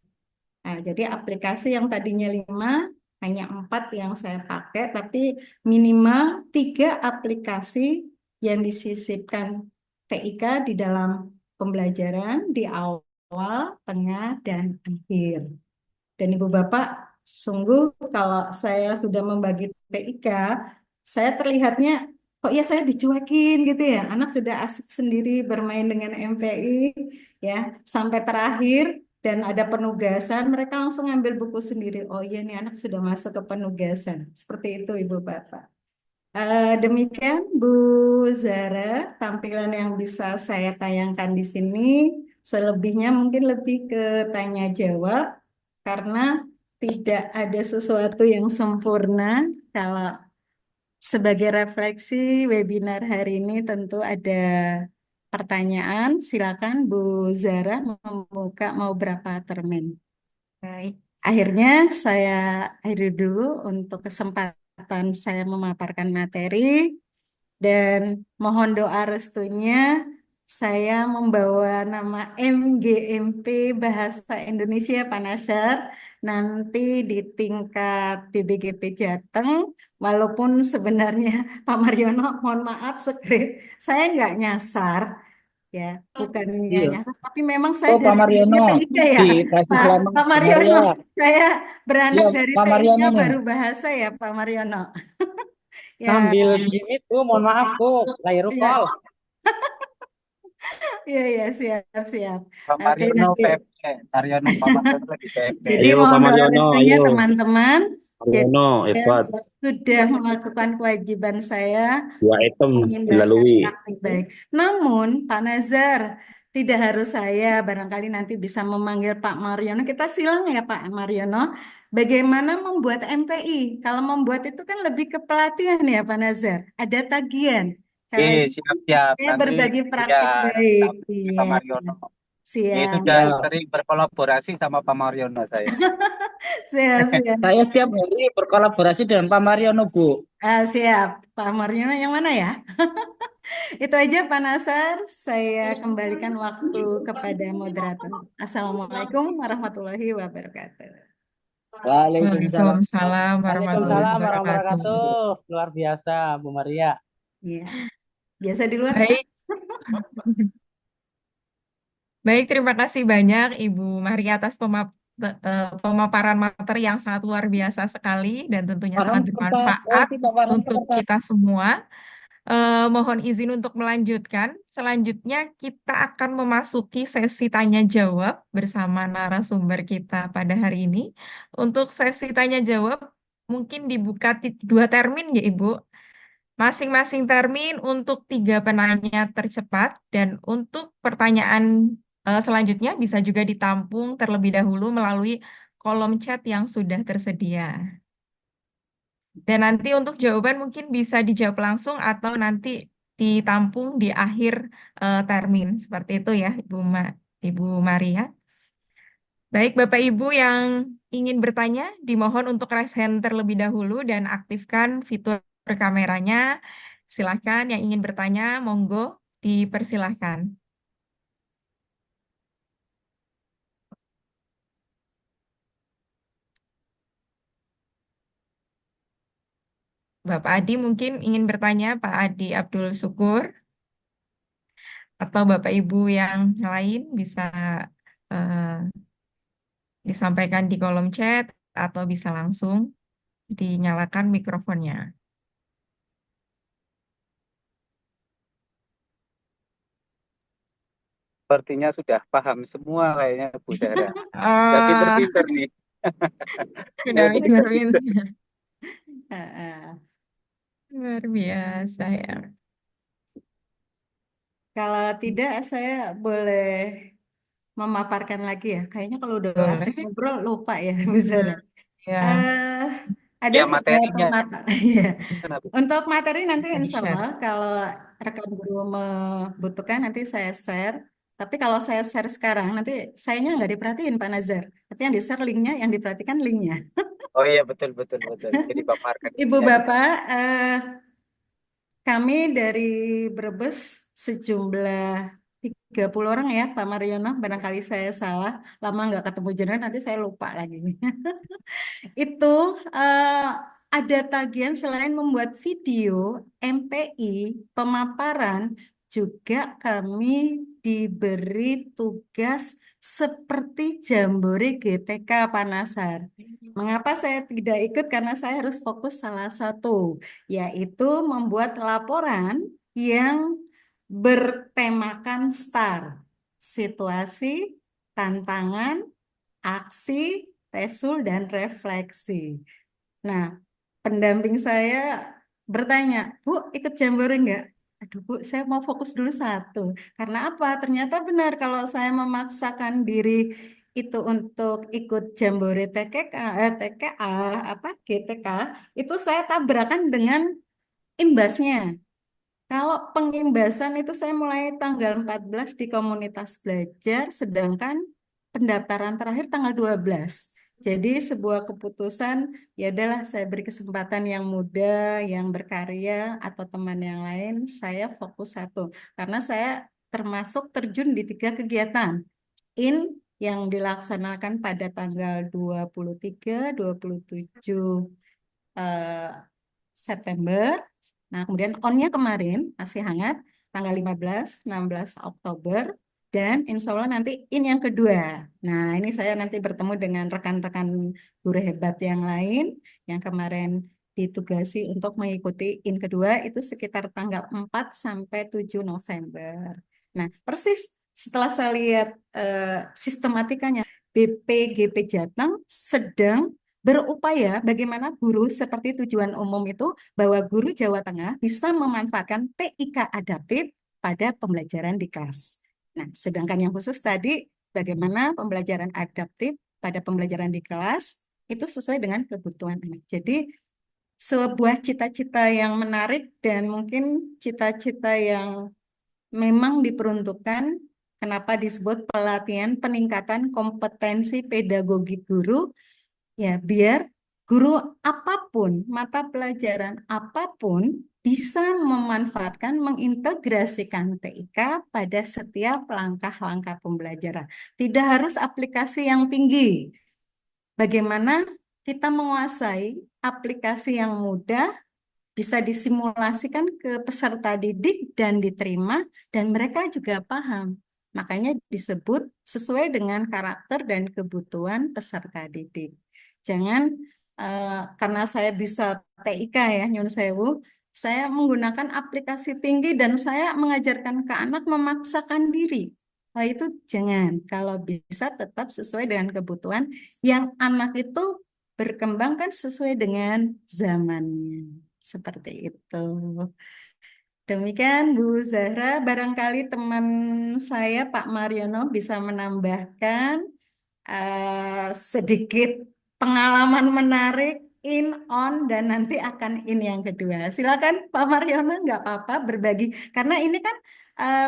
Nah, jadi aplikasi yang tadinya 5, hanya 4 yang saya pakai, tapi minimal 3 aplikasi yang disisipkan TIK di dalam pembelajaran di awal, tengah, dan akhir. Dan Ibu Bapak, sungguh kalau saya sudah membagi TIK, saya terlihatnya kok ya saya dicuekin gitu ya. Anak sudah asik sendiri bermain dengan MPI ya, sampai terakhir dan ada penugasan, mereka langsung ngambil buku sendiri. Oh iya nih anak sudah masuk ke penugasan. Seperti itu Ibu Bapak. Demikian Bu Zara, tampilan yang bisa saya tayangkan di sini. Selebihnya mungkin lebih ke tanya jawab karena tidak ada sesuatu yang sempurna. Kalau sebagai refleksi webinar hari ini tentu ada pertanyaan. Silakan Bu Zara membuka mau berapa termin. Baik. Akhirnya saya akhiri dulu untuk kesempatan saya memaparkan materi dan mohon doa restunya saya membawa nama MGMP Bahasa Indonesia Pak Nasyar nanti di tingkat BBGP Jateng, walaupun sebenarnya Pak Mariono mohon maaf skrip saya nggak nyasar ya, bukannya Iya. nyasar tapi memang saya Oh, Pak dari Mariono, TIK ya dikasih selamat Pak Bu Mariono, Maria. saya beranak Iya, dari Pak TIK Mariono nih. baru bahasa ya Pak Mariono. Ya, Sambil gini tuh, mohon maaf tuh, layar ya, call. ya, siap, siap. Pak Oke, Mariono nanti. PP. Mariono, Pak Mariono lagi PP. Jadi Ayo mohon Pak doa Mariono, restunya ayo. teman-teman. Jadi Mariono, saya hebat. sudah melakukan kewajiban saya 2 untuk item mengimbaskan dilalui. praktik baik. Namun Pak Nazar, tidak harus saya, barangkali nanti bisa memanggil Pak Mariono. Kita silang ya Pak Mariono, bagaimana membuat MPI. Kalau membuat itu kan lebih ke pelatihan ya Pak Nazar. Ada tagihan. Kalau Siap-siap. saya Nanti berbagi ya praktik baik. Pak Iya, Mariono. Ya siap. sudah Baik. sering berkolaborasi sama Pak Mariono saya. Siap, siap. Saya setiap hari berkolaborasi dengan Pak Mariono, Bu. Siap. Pak Mariono yang mana ya? Itu aja Pak Nasar. Saya kembalikan waktu kepada moderator. Assalamualaikum warahmatullahi wabarakatuh. Waalaikumsalam. Waalaikumsalam warahmatullahi Waalaikumsalam wabarakatuh. warahmatullahi wabarakatuh. Luar biasa, Bu Maria. Iya. Biasa di luar, Pak. Baik. Baik, terima kasih banyak Ibu Maria atas pemaparan materi yang sangat luar biasa sekali dan tentunya sangat bermanfaat untuk kita semua. Mohon izin untuk melanjutkan. Selanjutnya kita akan memasuki sesi tanya jawab bersama narasumber kita pada hari ini. Untuk sesi tanya jawab mungkin dibuka 2 termin ya Ibu. Masing-masing termin untuk 3 penanya tercepat dan untuk pertanyaan selanjutnya bisa juga ditampung terlebih dahulu melalui kolom chat yang sudah tersedia. Dan nanti untuk jawaban mungkin bisa dijawab langsung atau nanti ditampung di akhir termin. Seperti itu ya Ibu Maria. Baik Bapak Ibu yang ingin bertanya, dimohon untuk raise hand terlebih dahulu dan aktifkan fitur kameranya. Silahkan yang ingin bertanya, monggo dipersilahkan. Bapak Adi mungkin ingin bertanya, Pak Adi Abdul Syukur. Atau Bapak Ibu yang lain bisa disampaikan di kolom chat atau bisa langsung dinyalakan mikrofonnya. Sepertinya sudah paham semua kayaknya Bu Zahra. Sudah Ah, pinter-pinter nih. udah Saya pinter-pinter. Heeh. Luar biasa ya. Kalau tidak, saya boleh memaparkan lagi ya. Kayaknya kalau udah asik Boleh. ngobrol lupa ya, Bu Zara. Ya, Eh, ada Ya sebuah materinya pemaparan. Ya. kenapa? Untuk materi nanti bisa insya di-share. Allah kalau rekan guru membutuhkan nanti saya share. Tapi kalau saya share sekarang nanti sayanya nggak diperhatiin Pak Nazar. Tapi yang di-share linknya, yang diperhatikan linknya. Oh iya betul betul betul. Jadi paparkan Ibu jadi. Bapak, kami dari Brebes sejumlah 30 orang ya Pak Mariono. Barangkali saya salah, lama nggak ketemu jenengan nanti saya lupa lagi. Itu ada tagihan selain membuat video, MPI, pemaparan, juga kami diberi tugas seperti Jambore GTK Panasar. Mengapa saya tidak ikut? Karena saya harus fokus salah satu, yaitu membuat laporan yang bertemakan STAR, situasi, tantangan, aksi, resul, dan refleksi. Nah, pendamping saya bertanya, Bu, ikut Jambore enggak? Aduh, Bu, saya mau fokus dulu satu. Karena apa? Ternyata benar kalau saya memaksakan diri itu untuk ikut Jambore TKA, apa, GTK, itu saya tabrakan dengan imbasnya. Kalau pengimbasan itu saya mulai tanggal 14 di komunitas belajar, sedangkan pendaftaran terakhir tanggal 12. Jadi sebuah keputusan, ya adalah saya beri kesempatan yang muda, yang berkarya, atau teman yang lain, saya fokus satu. Karena saya termasuk terjun di 3 kegiatan. In yang dilaksanakan pada tanggal 23, 27 eh, September. Nah, kemudian on-nya kemarin masih hangat tanggal 15, 16 Oktober dan insya Allah nanti in yang kedua. Nah, ini saya nanti bertemu dengan rekan-rekan guru hebat yang lain yang kemarin ditugasi untuk mengikuti in kedua itu sekitar tanggal 4 sampai 7 November. Nah, persis setelah saya lihat sistematikanya, BPGP Jateng sedang berupaya bagaimana guru seperti tujuan umum itu bahwa guru Jawa Tengah bisa memanfaatkan TIK adaptif pada pembelajaran di kelas. Nah, sedangkan yang khusus tadi bagaimana pembelajaran adaptif pada pembelajaran di kelas itu sesuai dengan kebutuhan anak. Jadi sebuah cita-cita yang menarik dan mungkin cita-cita yang memang diperuntukkan kenapa disebut pelatihan peningkatan kompetensi pedagogi guru. Ya, biar guru apapun, mata pelajaran apapun bisa memanfaatkan, mengintegrasikan TIK pada setiap langkah-langkah pembelajaran. Tidak harus aplikasi yang tinggi. Bagaimana kita menguasai aplikasi yang mudah, bisa disimulasikan ke peserta didik dan diterima, dan mereka juga paham. Makanya disebut sesuai dengan karakter dan kebutuhan peserta didik. Jangan karena saya bisa TIK ya, nyun sewu, saya menggunakan aplikasi tinggi dan saya mengajarkan ke anak memaksakan diri. Wah itu jangan, kalau bisa tetap sesuai dengan kebutuhan yang anak itu berkembang kan sesuai dengan zamannya. Seperti itu. Demikian Bu Zahra, barangkali teman saya Pak Mariono bisa menambahkan sedikit pengalaman menarik in, on, dan nanti akan in yang kedua. Silakan Pak Mariono, nggak apa-apa berbagi. Karena ini kan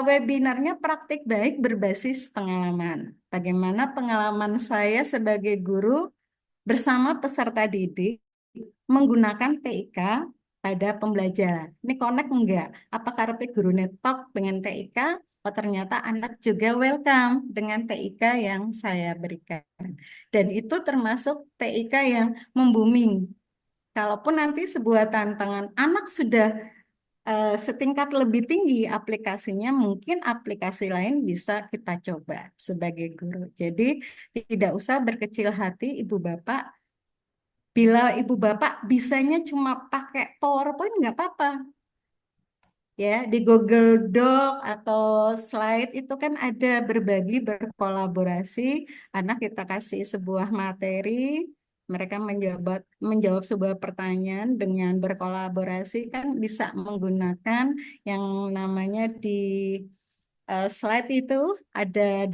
webinarnya praktik baik berbasis pengalaman. Bagaimana pengalaman saya sebagai guru bersama peserta didik menggunakan TIK pada pembelajaran. Ini connect enggak? Apakah karena guru netok dengan TIK? Oh ternyata anak juga welcome dengan TIK yang saya berikan. Dan itu termasuk TIK yang membuming. Kalaupun nanti sebuah tantangan anak sudah setingkat lebih tinggi aplikasinya, mungkin aplikasi lain bisa kita coba sebagai guru. Jadi tidak usah berkecil hati Ibu Bapak. Bila Ibu Bapak bisanya cuma pakai PowerPoint nggak apa-apa. Ya, di Google Doc atau slide itu kan ada berbagi, berkolaborasi. Anak kita kasih sebuah materi, mereka menjawab sebuah pertanyaan dengan berkolaborasi kan bisa menggunakan yang namanya di slide itu ada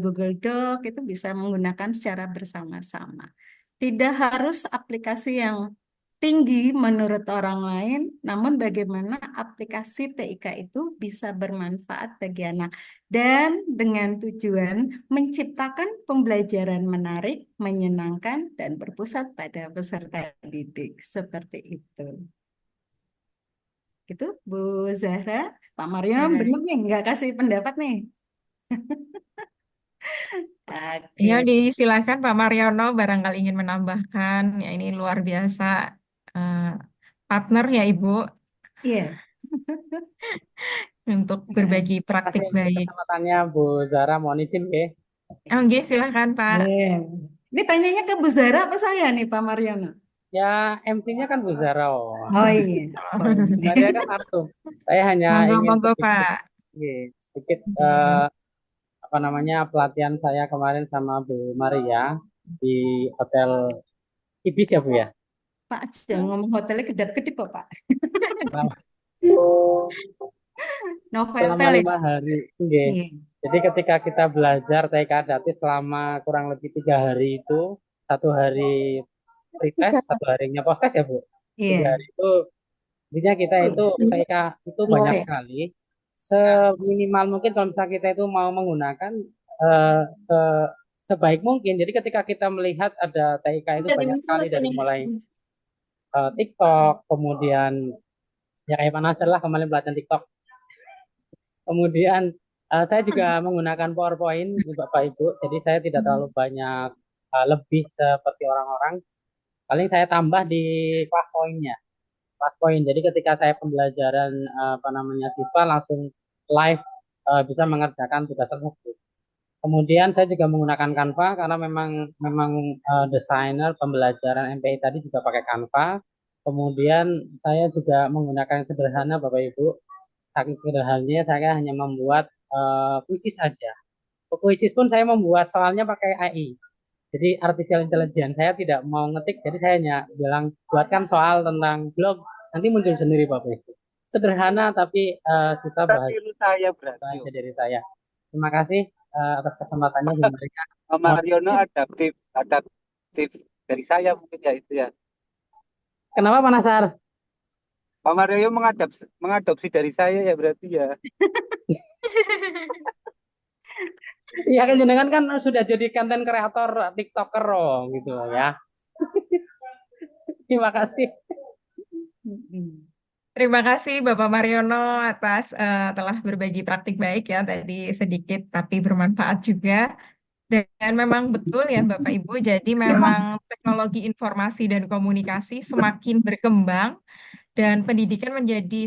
Google Doc itu bisa menggunakan secara bersama-sama. Tidak harus aplikasi yang tinggi menurut orang lain, namun bagaimana aplikasi TIK itu bisa bermanfaat bagi anak dan dengan tujuan menciptakan pembelajaran menarik, menyenangkan, dan berpusat pada peserta didik. Seperti itu. Gitu, Bu Zahra. Pak Mario Baik. bener nih, nggak kasih pendapat nih. Ya, Oke, disilakan Pak Mariono barangkali ingin menambahkan. Ya, ini luar biasa eh, partner ya Ibu iya. untuk Heeh. berbagi praktik Kasih baik. kesempatannya Bu Zara, mohon izin ya. Oke, silakan Pak. Iya. Ini tanyanya ke Bu Zahra apa saya nih, Pak Mariono? Ya, MC-nya kan Bu Zara. Oh iya, Bu boleh. Maria kan Artum. Saya hanya Monggo, ingin monggo sedikit, Pak. sedikit apa namanya pelatihan saya kemarin sama Bu Maria di Hotel Ibis ya Bu ya. Pak, jangan ngomong hotelnya kedap-kedip kok, Pak. Selama, selama Novotel ya? 5 hari. Nggih. Iya. Jadi ketika kita belajar TK Adaptif selama kurang lebih 3 hari itu, 1 hari pretest, 1 harinya postes ya Bu. 3 hari Iya. itu, intinya kita itu TK itu banyak Iya. sekali. Seminimal mungkin kalau misalnya kita itu mau menggunakan eh, se- sebaik mungkin. Jadi ketika kita melihat ada TK itu banyak sekali dari mulai TikTok, kemudian ya kayak Pak Nasir lah kemarin pelatihan TikTok. Kemudian saya juga menggunakan PowerPoint Bapak Ibu. Jadi saya tidak terlalu banyak lebih seperti orang-orang. Paling saya tambah di kelas poinnya. Kelas poin. Jadi ketika saya pembelajaran apa namanya siswa langsung live bisa mengerjakan tugas tersebut. Kemudian saya juga menggunakan Canva karena memang desainer pembelajaran MPI tadi juga pakai Canva. Kemudian saya juga menggunakan yang sederhana Bapak Ibu. Saking sederhananya saya hanya membuat kuisis saja. Kuisis pun saya membuat soalnya pakai AI. Jadi artificial intelligence. Saya tidak mau ngetik, jadi saya hanya bilang buatkan soal tentang blog, nanti muncul sendiri Bapak Ibu. Sederhana tapi siswa Tiru saya berarti. bahagia dari saya. Terima kasih atas kesempatannya Bu Marika. Pak Mariono adaptif dari saya mungkin ya itu ya. Kenapa Pak Nasar? Pak Mario mengadopsi dari saya ya berarti ya. Iya kan jenengan kan sudah jadi konten kreator TikToker gitu ya. Terima kasih. Terima kasih Bapak Mariono atas telah berbagi praktik baik ya tadi sedikit tapi bermanfaat juga. Dan memang betul ya Bapak Ibu, jadi memang teknologi informasi dan komunikasi semakin berkembang dan pendidikan menjadi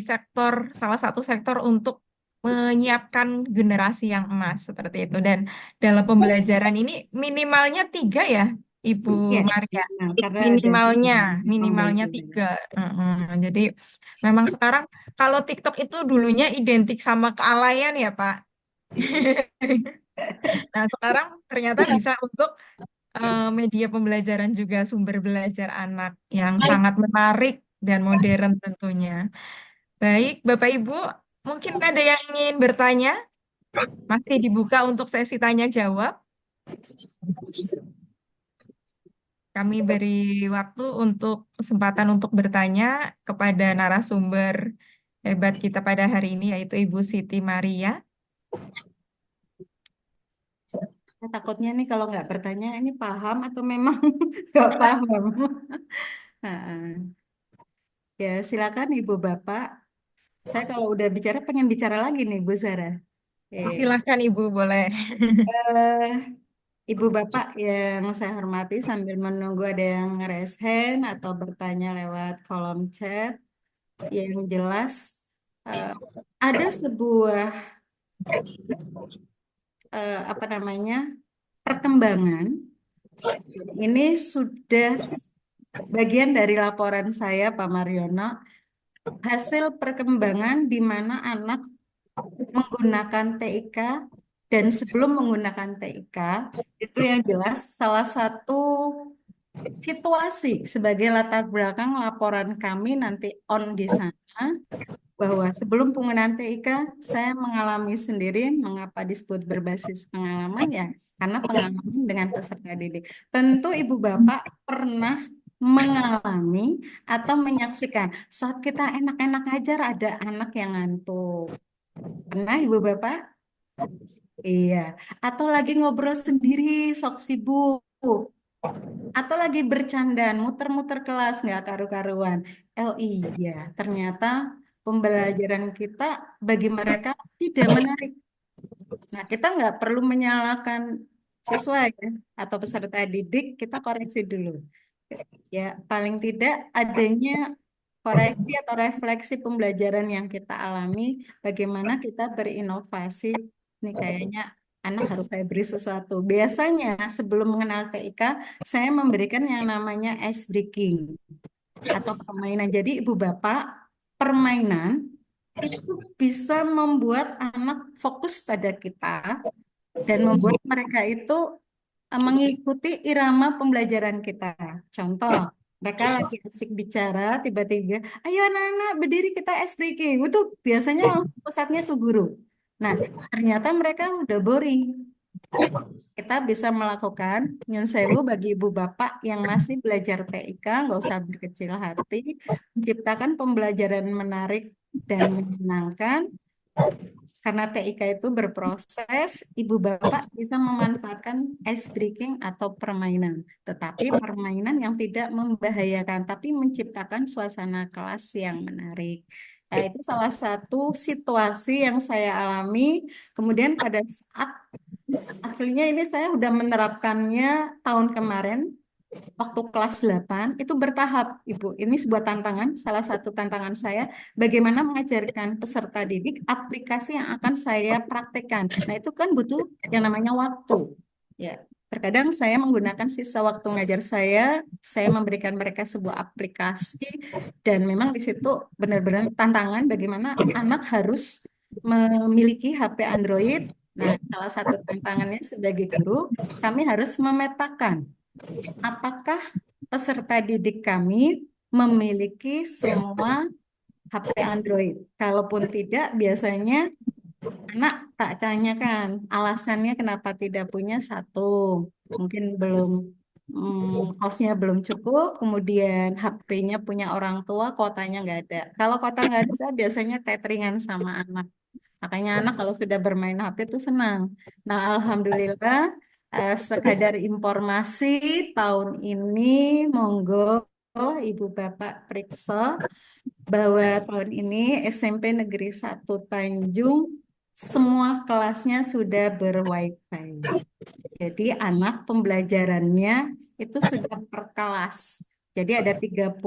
salah satu sektor untuk menyiapkan generasi yang emas seperti itu. Dan dalam pembelajaran ini minimalnya 3 ya, Ibu Iya. Maria. Nah, karena ada Minimalnya, minimalnya pembelajaran. 3. Jadi memang sekarang kalau TikTok itu dulunya identik sama kealayan ya Pak. Nah sekarang ternyata bisa untuk media pembelajaran juga sumber belajar anak yang sangat menarik dan modern tentunya. Baik, Bapak Ibu, mungkin ada yang ingin bertanya? Masih dibuka untuk sesi tanya jawab. Kami beri waktu untuk kesempatan untuk bertanya kepada narasumber hebat kita pada hari ini, yaitu Ibu Siti Maria. Takutnya nih kalau nggak bertanya ini paham atau memang nggak paham. Heeh. Ya, silakan Ibu Bapak. Saya kalau udah bicara pengen bicara lagi nih Bu Zara. Silakan Ibu, boleh. Eh, Ibu Bapak yang saya hormati sambil menunggu ada yang raise hand atau bertanya lewat kolom chat yang jelas eh, ada sebuah apa namanya perkembangan. Ini sudah bagian dari laporan saya, Pak Mariono. Hasil perkembangan di mana anak menggunakan TIK dan sebelum menggunakan TIK, itu yang jelas salah satu situasi sebagai latar belakang laporan kami nanti on di sana, bahwa sebelum penggunaan TIK saya mengalami sendiri. Mengapa disebut berbasis pengalaman ya? Karena pengalaman dengan peserta didik. Tentu Ibu Bapak pernah mengalami atau menyaksikan saat kita enak-enak ngajar ada anak yang ngantuk. Pernah Ibu Bapak? Iya. Atau lagi ngobrol sendiri, sok sibuk. Atau lagi bercandaan, muter-muter kelas, nggak karu-karuan. Oh iya, ternyata pembelajaran kita bagi mereka tidak menarik. Nah, kita nggak perlu menyalahkan siswa ya, atau peserta didik, kita koreksi dulu. Ya, paling tidak adanya koreksi atau refleksi pembelajaran yang kita alami, bagaimana kita berinovasi. Ini kayaknya anak harus saya beri sesuatu. Biasanya sebelum mengenal TIK, saya memberikan yang namanya ice breaking atau permainan. Jadi Ibu Bapak, permainan itu bisa membuat anak fokus pada kita dan membuat mereka itu mengikuti irama pembelajaran kita. Contoh, mereka lagi asik bicara, tiba-tiba, ayo anak-anak berdiri kita ice breaking. Itu biasanya langsung pusatnya ke guru. Nah, ternyata mereka udah boring. Kita bisa melakukan nyun sewu bagi ibu bapak yang masih belajar TIK, nggak usah berkecil hati, menciptakan pembelajaran menarik dan menyenangkan. Karena TIK itu berproses, ibu bapak bisa memanfaatkan ice breaking atau permainan. Tetapi permainan yang tidak membahayakan, tapi menciptakan suasana kelas yang menarik. Nah, itu salah satu situasi yang saya alami. Kemudian pada saat aslinya ini saya sudah menerapkannya tahun kemarin, waktu kelas 8 itu bertahap, Ibu. Ini sebuah tantangan, salah satu tantangan saya, bagaimana mengajarkan peserta didik aplikasi yang akan saya praktekkan. Nah, itu kan butuh yang namanya waktu. Ya, terkadang saya menggunakan sisa waktu ngajar saya memberikan mereka sebuah aplikasi, dan memang di situ benar-benar tantangan bagaimana anak harus memiliki HP Android. Nah, salah satu tantangannya sebagai guru, kami harus memetakan apakah peserta didik kami memiliki semua HP Android. Kalaupun tidak, biasanya anak tak tanyakan alasannya kenapa tidak punya satu. Mungkin belum kosnya belum cukup, kemudian HP-nya punya orang tua, kotanya nggak ada. Kalau kota nggak ada, saya biasanya tetheringan sama anak. Makanya anak kalau sudah bermain HP itu senang. Nah, alhamdulillah, sekadar informasi tahun ini, monggo Ibu Bapak periksa bahwa tahun ini SMP Negeri 1 Tanjung semua kelasnya sudah ber-WiFi. Jadi anak pembelajarannya itu sudah per kelas. Jadi ada 30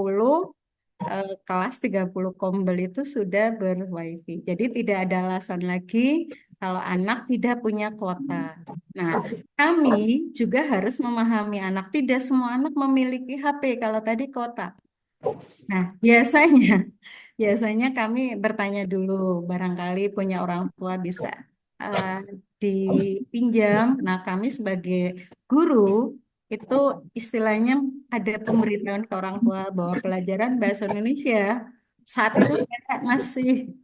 kelas, 30 kombel itu sudah ber-WiFi. Jadi tidak ada alasan lagi kalau anak tidak punya kuota. Nah, kami juga harus memahami anak. Tidak semua anak memiliki HP kalau tadi kota. Nah, biasanya kami bertanya dulu, barangkali punya orang tua bisa eh, dipinjam. Nah, kami sebagai guru itu istilahnya ada pemberitahuan ke orang tua bahwa pelajaran bahasa Indonesia saat itu saya masih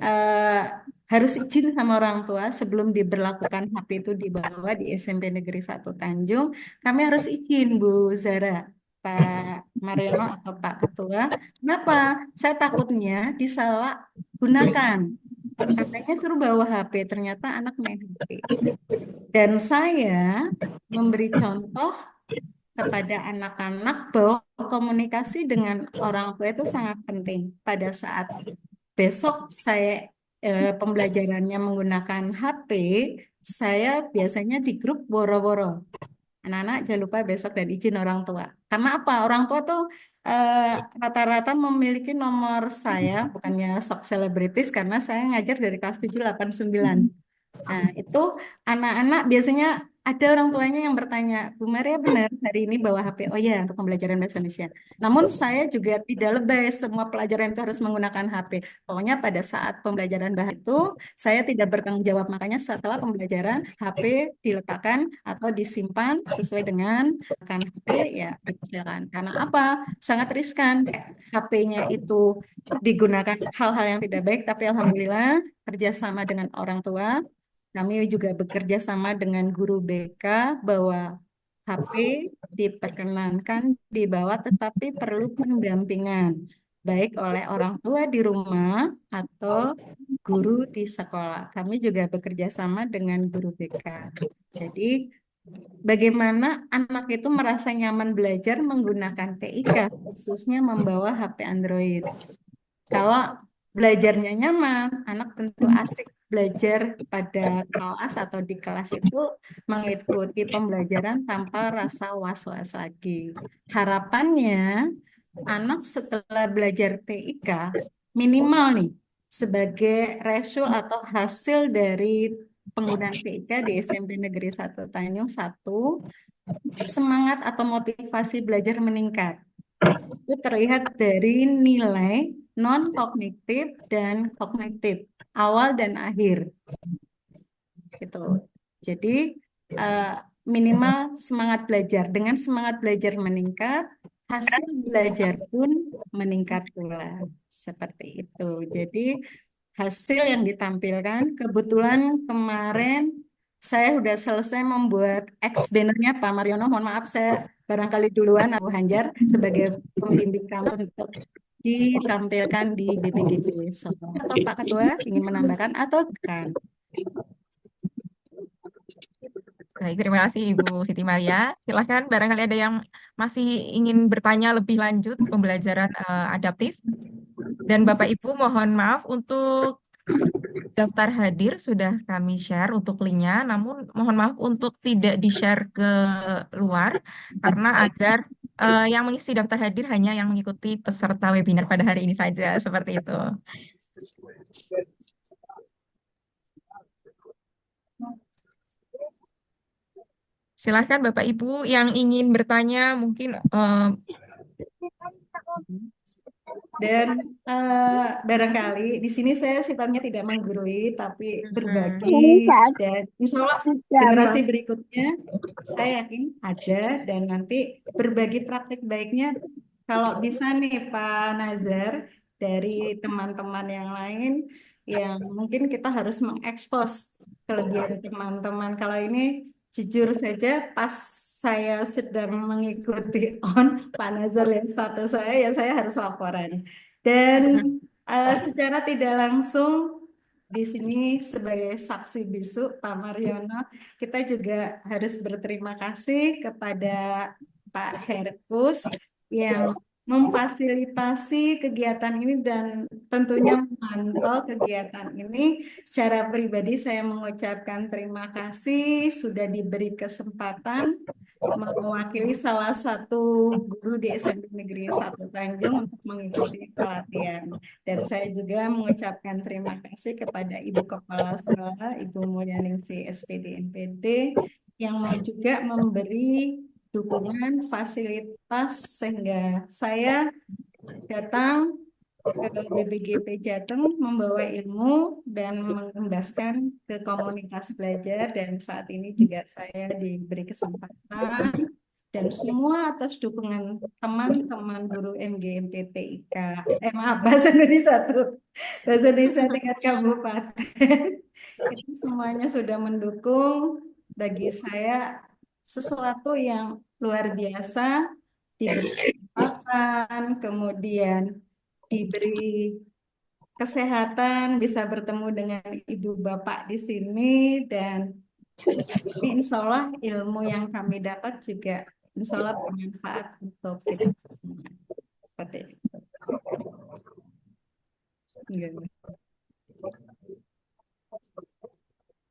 eh, harus izin sama orang tua sebelum diberlakukan HP itu dibawa di SMP Negeri 1 Tanjung. Kami harus izin Bu Zara, Pak Mariano atau Pak Ketua. Kenapa? Saya takutnya disalahgunakan. Katanya suruh bawa HP, ternyata anak main HP. Dan saya memberi contoh kepada anak-anak bahwa komunikasi dengan orang tua itu sangat penting. Pada saat besok saya pembelajarannya menggunakan HP, saya biasanya di grup boro-boro. Anak-anak jangan lupa besok dan izin orang tua. Karena apa? Orang tua tuh rata-rata memiliki nomor saya, bukannya sok selebritis, karena saya ngajar dari kelas 7, 8, 9. Nah, itu anak-anak biasanya ada orang tuanya yang bertanya, Bu Maria benar hari ini bawa HP? Oh ya, untuk pembelajaran bahasa Indonesia. Namun saya juga tidak lebay semua pelajaran itu harus menggunakan HP. Pokoknya pada saat pembelajaran bahasa itu saya tidak bertanggung jawab. Makanya setelah pembelajaran HP diletakkan atau disimpan sesuai dengan kan HP ya dipersilakan. Karena apa? Sangat riskan. HP-nya itu digunakan hal-hal yang tidak baik, tapi alhamdulillah kerjasama dengan orang tua kami juga bekerja sama dengan guru BK bahwa HP diperkenankan dibawa tetapi perlu pendampingan baik oleh orang tua di rumah atau guru di sekolah. Kami juga bekerja sama dengan guru BK. Jadi bagaimana anak itu merasa nyaman belajar menggunakan TIK khususnya membawa HP Android. Kalau belajarnya nyaman, anak tentu asik belajar pada kelas atau di kelas itu mengikuti pembelajaran tanpa rasa was-was lagi. Harapannya, anak setelah belajar TIK minimal nih sebagai result atau hasil dari penggunaan TIK di SMP Negeri 1 Tanjung 1, semangat atau motivasi belajar meningkat. Itu terlihat dari nilai non-kognitif dan kognitif, awal dan akhir. Gitu. Jadi eh, minimal semangat belajar. Dengan semangat belajar meningkat, hasil belajar pun meningkat pula. Seperti itu. Jadi hasil yang ditampilkan, kebetulan kemarin saya sudah selesai membuat X-bannernya Pak Mariono. Mohon maaf saya barangkali duluan Aku Hanjar sebagai pembimbing kamu untuk ditampilkan di BPGP Solo. Atau Pak Ketua ingin menambahkan atau kan? Baik, terima kasih Ibu Siti Maria. Silahkan barangkali ada yang masih ingin bertanya lebih lanjut pembelajaran adaptif. Dan Bapak Ibu mohon maaf untuk daftar hadir sudah kami share untuk linknya, namun mohon maaf untuk tidak di-share ke luar karena agar yang mengisi daftar hadir hanya yang mengikuti peserta webinar pada hari ini saja, seperti itu. Silahkan Bapak Ibu yang ingin bertanya mungkin Dan barangkali di sini saya sifatnya tidak menggurui, tapi berbagi. Dan insya Allah generasi berikutnya saya yakin ada dan nanti berbagi praktik baiknya. Kalau bisa nih Pak Nazar dari teman-teman yang lain yang mungkin kita harus mengekspos kelebihan teman-teman. Kalau ini jujur saja pas saya sedang mengikuti Pak Nazar lihat status saya, ya saya harus laporan. Dan secara tidak langsung di sini sebagai saksi bisu Pak Mariono, kita juga harus berterima kasih kepada Pak Herkus yang memfasilitasi kegiatan ini dan tentunya memantau kegiatan ini. Secara pribadi saya mengucapkan terima kasih sudah diberi kesempatan mewakili salah satu guru di SMP Negeri 1 Tanjung untuk mengikuti pelatihan. Dan saya juga mengucapkan terima kasih kepada Ibu Kepala Sekolah, Ibu Mulyaningsih SPD NPD, yang juga memberi dukungan fasilitas sehingga saya datang ke BPGP Jateng membawa ilmu dan mengembaskan ke komunitas belajar, dan saat ini juga saya diberi kesempatan dan semua atas dukungan teman-teman guru MGMP TIK bahasa Indonesia bahasa Indonesia tingkat kabupaten itu semuanya sudah mendukung bagi saya sesuatu yang luar biasa, diberi kesempatan, kemudian diberi kesehatan, bisa bertemu dengan ibu bapak di sini, dan insya Allah ilmu yang kami dapat juga insya Allah bermanfaat untuk kita semua. Seperti itu.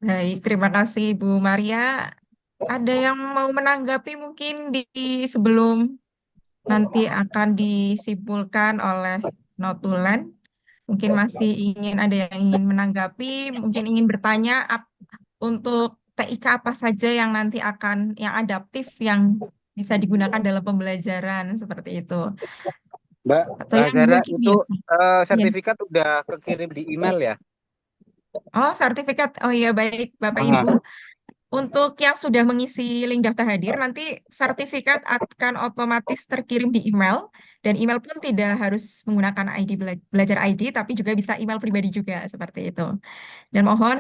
baik, terima kasih Bu Maria. Ada yang mau menanggapi mungkin di sebelum nanti akan disimpulkan oleh notulen? Mungkin masih ada yang ingin menanggapi, mungkin ingin bertanya untuk TIK apa saja yang nanti yang adaptif yang bisa digunakan dalam pembelajaran seperti itu. Mbak Atau yang Zara, mungkin itu Iya. sertifikat udah kekirim di email ya? Oh, sertifikat. Oh iya, baik Bapak Aha. Ibu. Untuk yang sudah mengisi link daftar hadir, nanti sertifikat akan otomatis terkirim di email, dan email pun tidak harus menggunakan ID belajar ID, tapi juga bisa email pribadi juga, seperti itu. Dan mohon,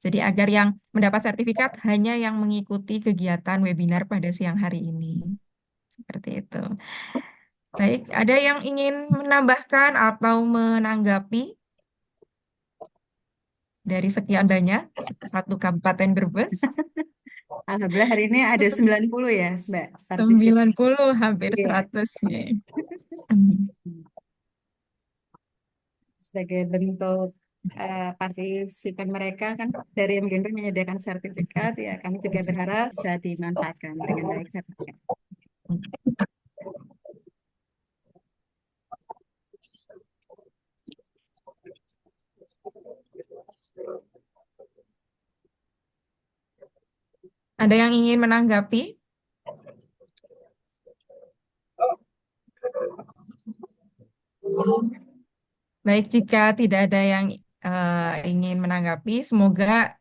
jadi agar yang mendapat sertifikat hanya yang mengikuti kegiatan webinar pada siang hari ini. Seperti itu. Baik, ada yang ingin menambahkan atau menanggapi dari sekian banyak, satu kabupaten Brebes? Alhamdulillah hari ini ada 90 ya, Mbak. 90, hampir Iya. 100 nih. Sebagai bentuk partisipan mereka kan dari MGMP menyediakan sertifikat, ya kami juga berharap bisa dimanfaatkan dengan baik sertifikat. Ada yang ingin menanggapi? Baik, jika tidak ada yang ingin menanggapi, semoga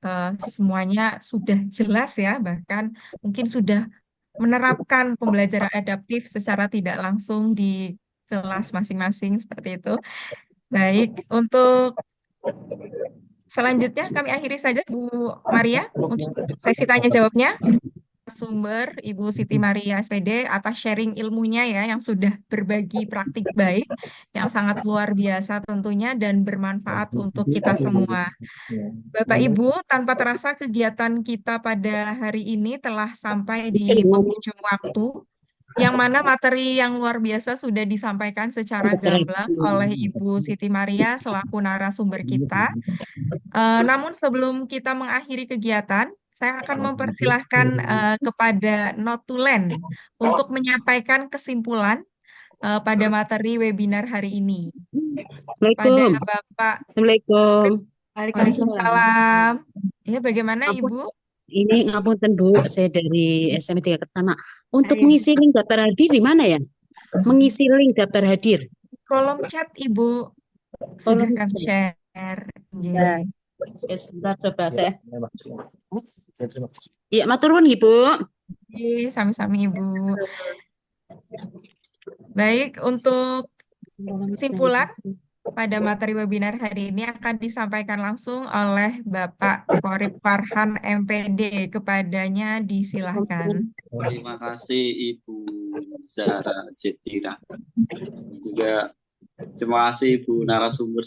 semuanya sudah jelas ya, bahkan mungkin sudah menerapkan pembelajaran adaptif secara tidak langsung di kelas masing-masing seperti itu. Baik, untuk selanjutnya kami akhiri saja Bu Maria untuk sesi tanya jawabnya. Sumber Ibu Siti Maria SPD atas sharing ilmunya ya yang sudah berbagi praktik baik yang sangat luar biasa tentunya dan bermanfaat untuk kita semua. Bapak Ibu, tanpa terasa kegiatan kita pada hari ini telah sampai di penghujung waktu, yang mana materi yang luar biasa sudah disampaikan secara gamblang oleh Ibu Siti Maria selaku narasumber kita. Namun sebelum kita mengakhiri kegiatan, saya akan mempersilahkan kepada notulen untuk menyampaikan kesimpulan pada materi webinar hari ini. Pada Bapak. Assalamualaikum. Waalaikumsalam. Ya, bagaimana Ibu? Ini ngapunten Bu, saya dari SMA 3 Kersana. Untuk mengisi link daftar hadir di mana ya? Mengisi link daftar hadir. Kolom chat Ibu. Sudah kami share. Ya. Sebentar coba saya. Iya, matur nuwun Ibu. Iya, sami-sami Ibu. Baik, untuk kesimpulan pada materi webinar hari ini akan disampaikan langsung oleh Bapak Korib Farhan MPD. Kepadanya disilahkan. Terima kasih Ibu Zara Setira. Juga terima kasih Ibu narasumber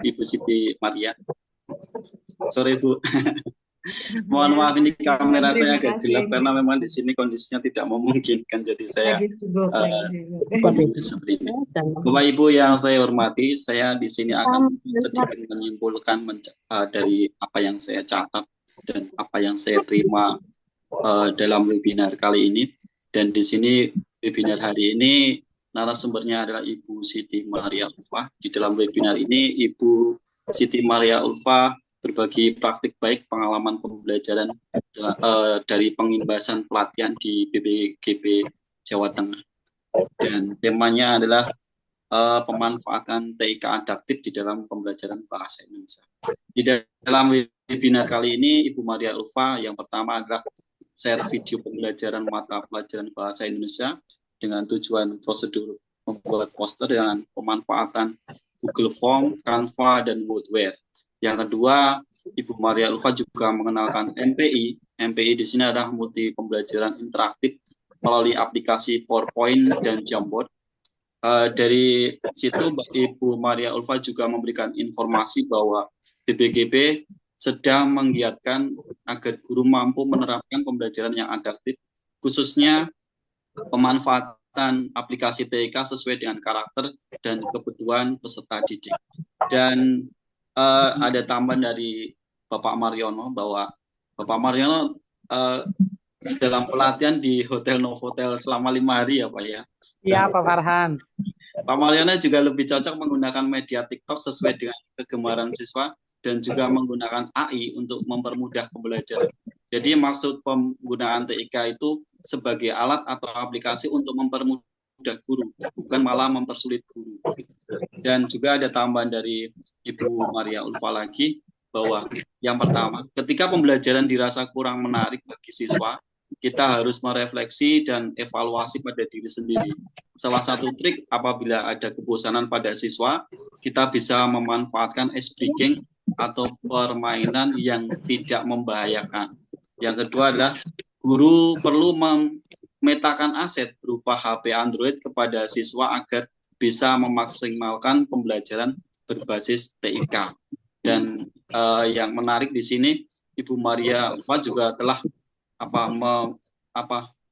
Ibu Siti Maria. Sorry Bu. Mohon maaf ini kamera saya agak gelap karena memang di sini kondisinya tidak memungkinkan, jadi saya seperti ini. Bapak Ibu yang saya hormati, saya di sini akan sedikit menyimpulkan dari apa yang saya catat dan apa yang saya terima dalam webinar kali ini. Dan di sini webinar hari ini narasumbernya adalah Ibu Siti Maria Ulfa. Di dalam webinar ini Ibu Siti Maria Ulfa berbagi praktik baik pengalaman pembelajaran dari pengimbasan pelatihan di BPGB Jawa Tengah. Dan temanya adalah pemanfaatan TIK adaptif di dalam pembelajaran bahasa Indonesia. Di dalam webinar kali ini Ibu Maria Ulfa yang pertama adalah share video pembelajaran mata pelajaran bahasa Indonesia dengan tujuan prosedur membuat poster dengan pemanfaatan Google Form, Canva, dan Wordware. Yang kedua, Ibu Maria Ulfa juga mengenalkan MPI. MPI di sini adalah multi pembelajaran interaktif melalui aplikasi PowerPoint dan Jamboard. Dari situ, Ibu Maria Ulfa juga memberikan informasi bahwa BPGB sedang menggiatkan agar guru mampu menerapkan pembelajaran yang adaptif, khususnya pemanfaatan aplikasi TIK sesuai dengan karakter dan kebutuhan peserta didik. Dan ada tambahan dari Bapak Mariono bahwa Bapak Mariono dalam pelatihan di Hotel Novotel selama 5 hari ya Pak ya. Iya, Dan Pak Farhan. Pak Mariono juga lebih cocok menggunakan media TikTok sesuai dengan kegemaran siswa dan juga menggunakan AI untuk mempermudah pembelajaran. Jadi maksud penggunaan TIK itu sebagai alat atau aplikasi untuk mempermudah guru, bukan malah mempersulit guru. Dan juga ada tambahan dari Ibu Maria Ulfa lagi, bahwa yang pertama, ketika pembelajaran dirasa kurang menarik bagi siswa, kita harus merefleksi dan evaluasi pada diri sendiri. Salah satu trik apabila ada kebosanan pada siswa, kita bisa memanfaatkan ice breaking atau permainan yang tidak membahayakan. Yang kedua adalah guru perlu memetakan aset berupa HP Android kepada siswa agar bisa memaksimalkan pembelajaran berbasis TIK. Dan yang menarik di sini, Ibu Maria Ulfa juga telah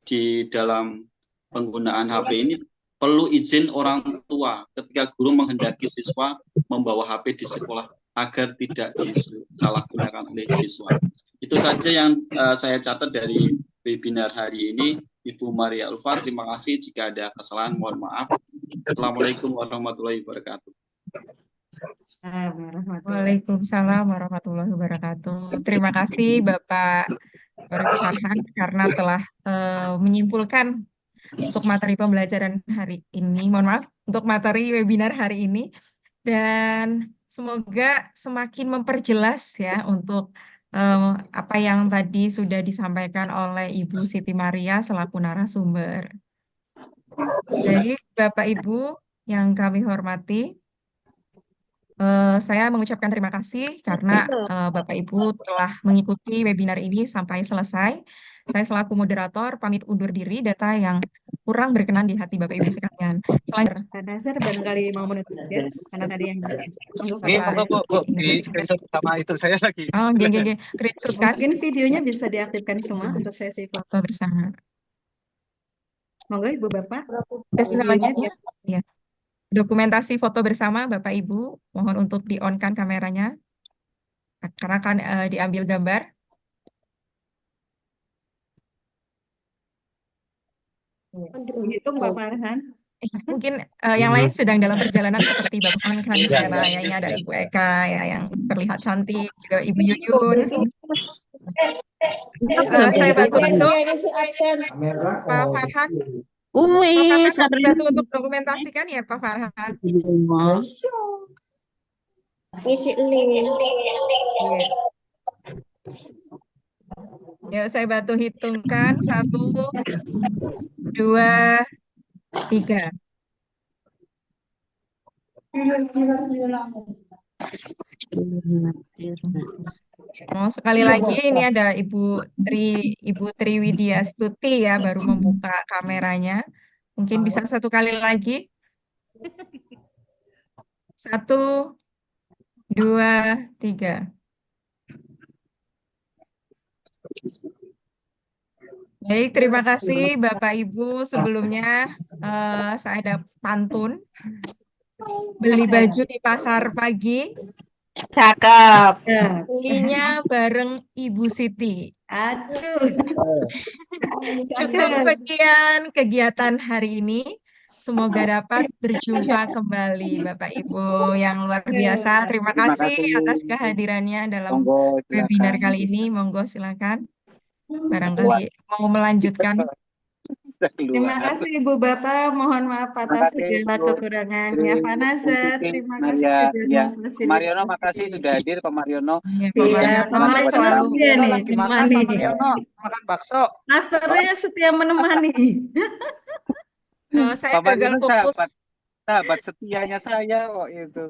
di dalam penggunaan HP ini perlu izin orang tua ketika guru menghendaki siswa membawa HP di sekolah agar tidak disalahgunakan oleh siswa. Itu saja yang saya catat dari webinar hari ini. Ibu Maria Ulfa, terima kasih. Jika ada kesalahan, mohon maaf. Assalamualaikum warahmatullahi wabarakatuh. Waalaikumsalam warahmatullahi wabarakatuh. Terima kasih Bapak Farhan karena telah menyimpulkan untuk materi pembelajaran hari ini. Mohon maaf, untuk materi webinar hari ini. Dan semoga semakin memperjelas ya untuk apa yang tadi sudah disampaikan oleh Ibu Siti Maria selaku narasumber. Baik, Bapak Ibu yang kami hormati, saya mengucapkan terima kasih karena Bapak Ibu telah mengikuti webinar ini sampai selesai. Saya selaku moderator pamit undur diri, data yang kurang berkenan di hati Bapak Ibu sekalian. Selain Pak Nazar barangkali mau menutup ya, karena tadi yang di screenshot sama itu saya lagi. Oh, geng, screenshot kan? Mungkin videonya bisa diaktifkan semua untuk sesi foto bersama. Monggo Ibu Bapak. Sesi selanjutnya, ya. Dokumentasi foto bersama Bapak Ibu, mohon untuk di-on-kan kameranya karena akan diambil gambar. Hitung Pak Farhan. Mungkin yang lain sedang dalam perjalanan seperti Bapak Farhan, kayaknya ada Ibu Eka ya yang terlihat cantik, juga Ibu Yuyun. Saya bantu itu Pak Farhan. Bantu untuk dokumentasikan ya Pak Farhan. Ngisi link. Ya, saya bantu hitungkan 1, 2, 3. Oh, sekali lagi ini ada Ibu Tri Widya Stuti ya, baru membuka kameranya. Mungkin bisa satu kali lagi. 1, 2, 3. Baik, terima kasih Bapak Ibu. Sebelumnya saya ada pantun. Beli baju di pasar pagi. Cakep. Belinya bareng Ibu Siti. Aduh. Cukup sekian kegiatan hari ini. Semoga dapat berjumpa kembali Bapak Ibu yang luar biasa. Terima kasih atas kehadirannya dalam webinar kali ini. Monggo silakan. Barangkali mau melanjutkan. Terima kasih Ibu Bapak, mohon maaf atas segala kekurangannya. Pak Nazar, terima kasih ya. Pak Mariono, makasih sudah hadir Pak Mariono. Iya, Pak Mariono setia nih menemani. Makan bakso. Masternya setia menemani. Saya gagal fokus. Sahabat setianya saya kok itu.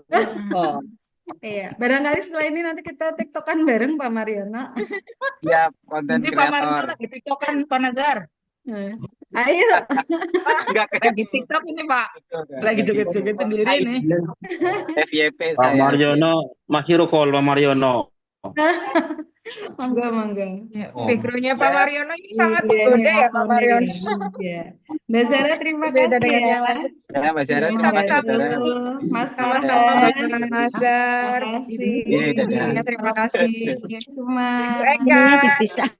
Iya, barangkali setelah ini nanti kita tiktokan bareng Pak Mariono. Iya, konten Ini Pak Mariono kreator. lagi tiktokan Pak Nazar. Ayo. Enggak Lagi TikTok ini Pak. Lagi joget-joget sendiri nih. FYP Pak saya. Mariono, masih rukol Pak Mariono. Monggo. Backgroundnya Pak Mariono ini sangat menggoda ya Pak Mariono. Mbak Zara terima kasih ya. Ya, Mbak Zara terima kasih. Mas Farhan, Nazar, Ibu. terima kasih. Semua. Ibu Eka.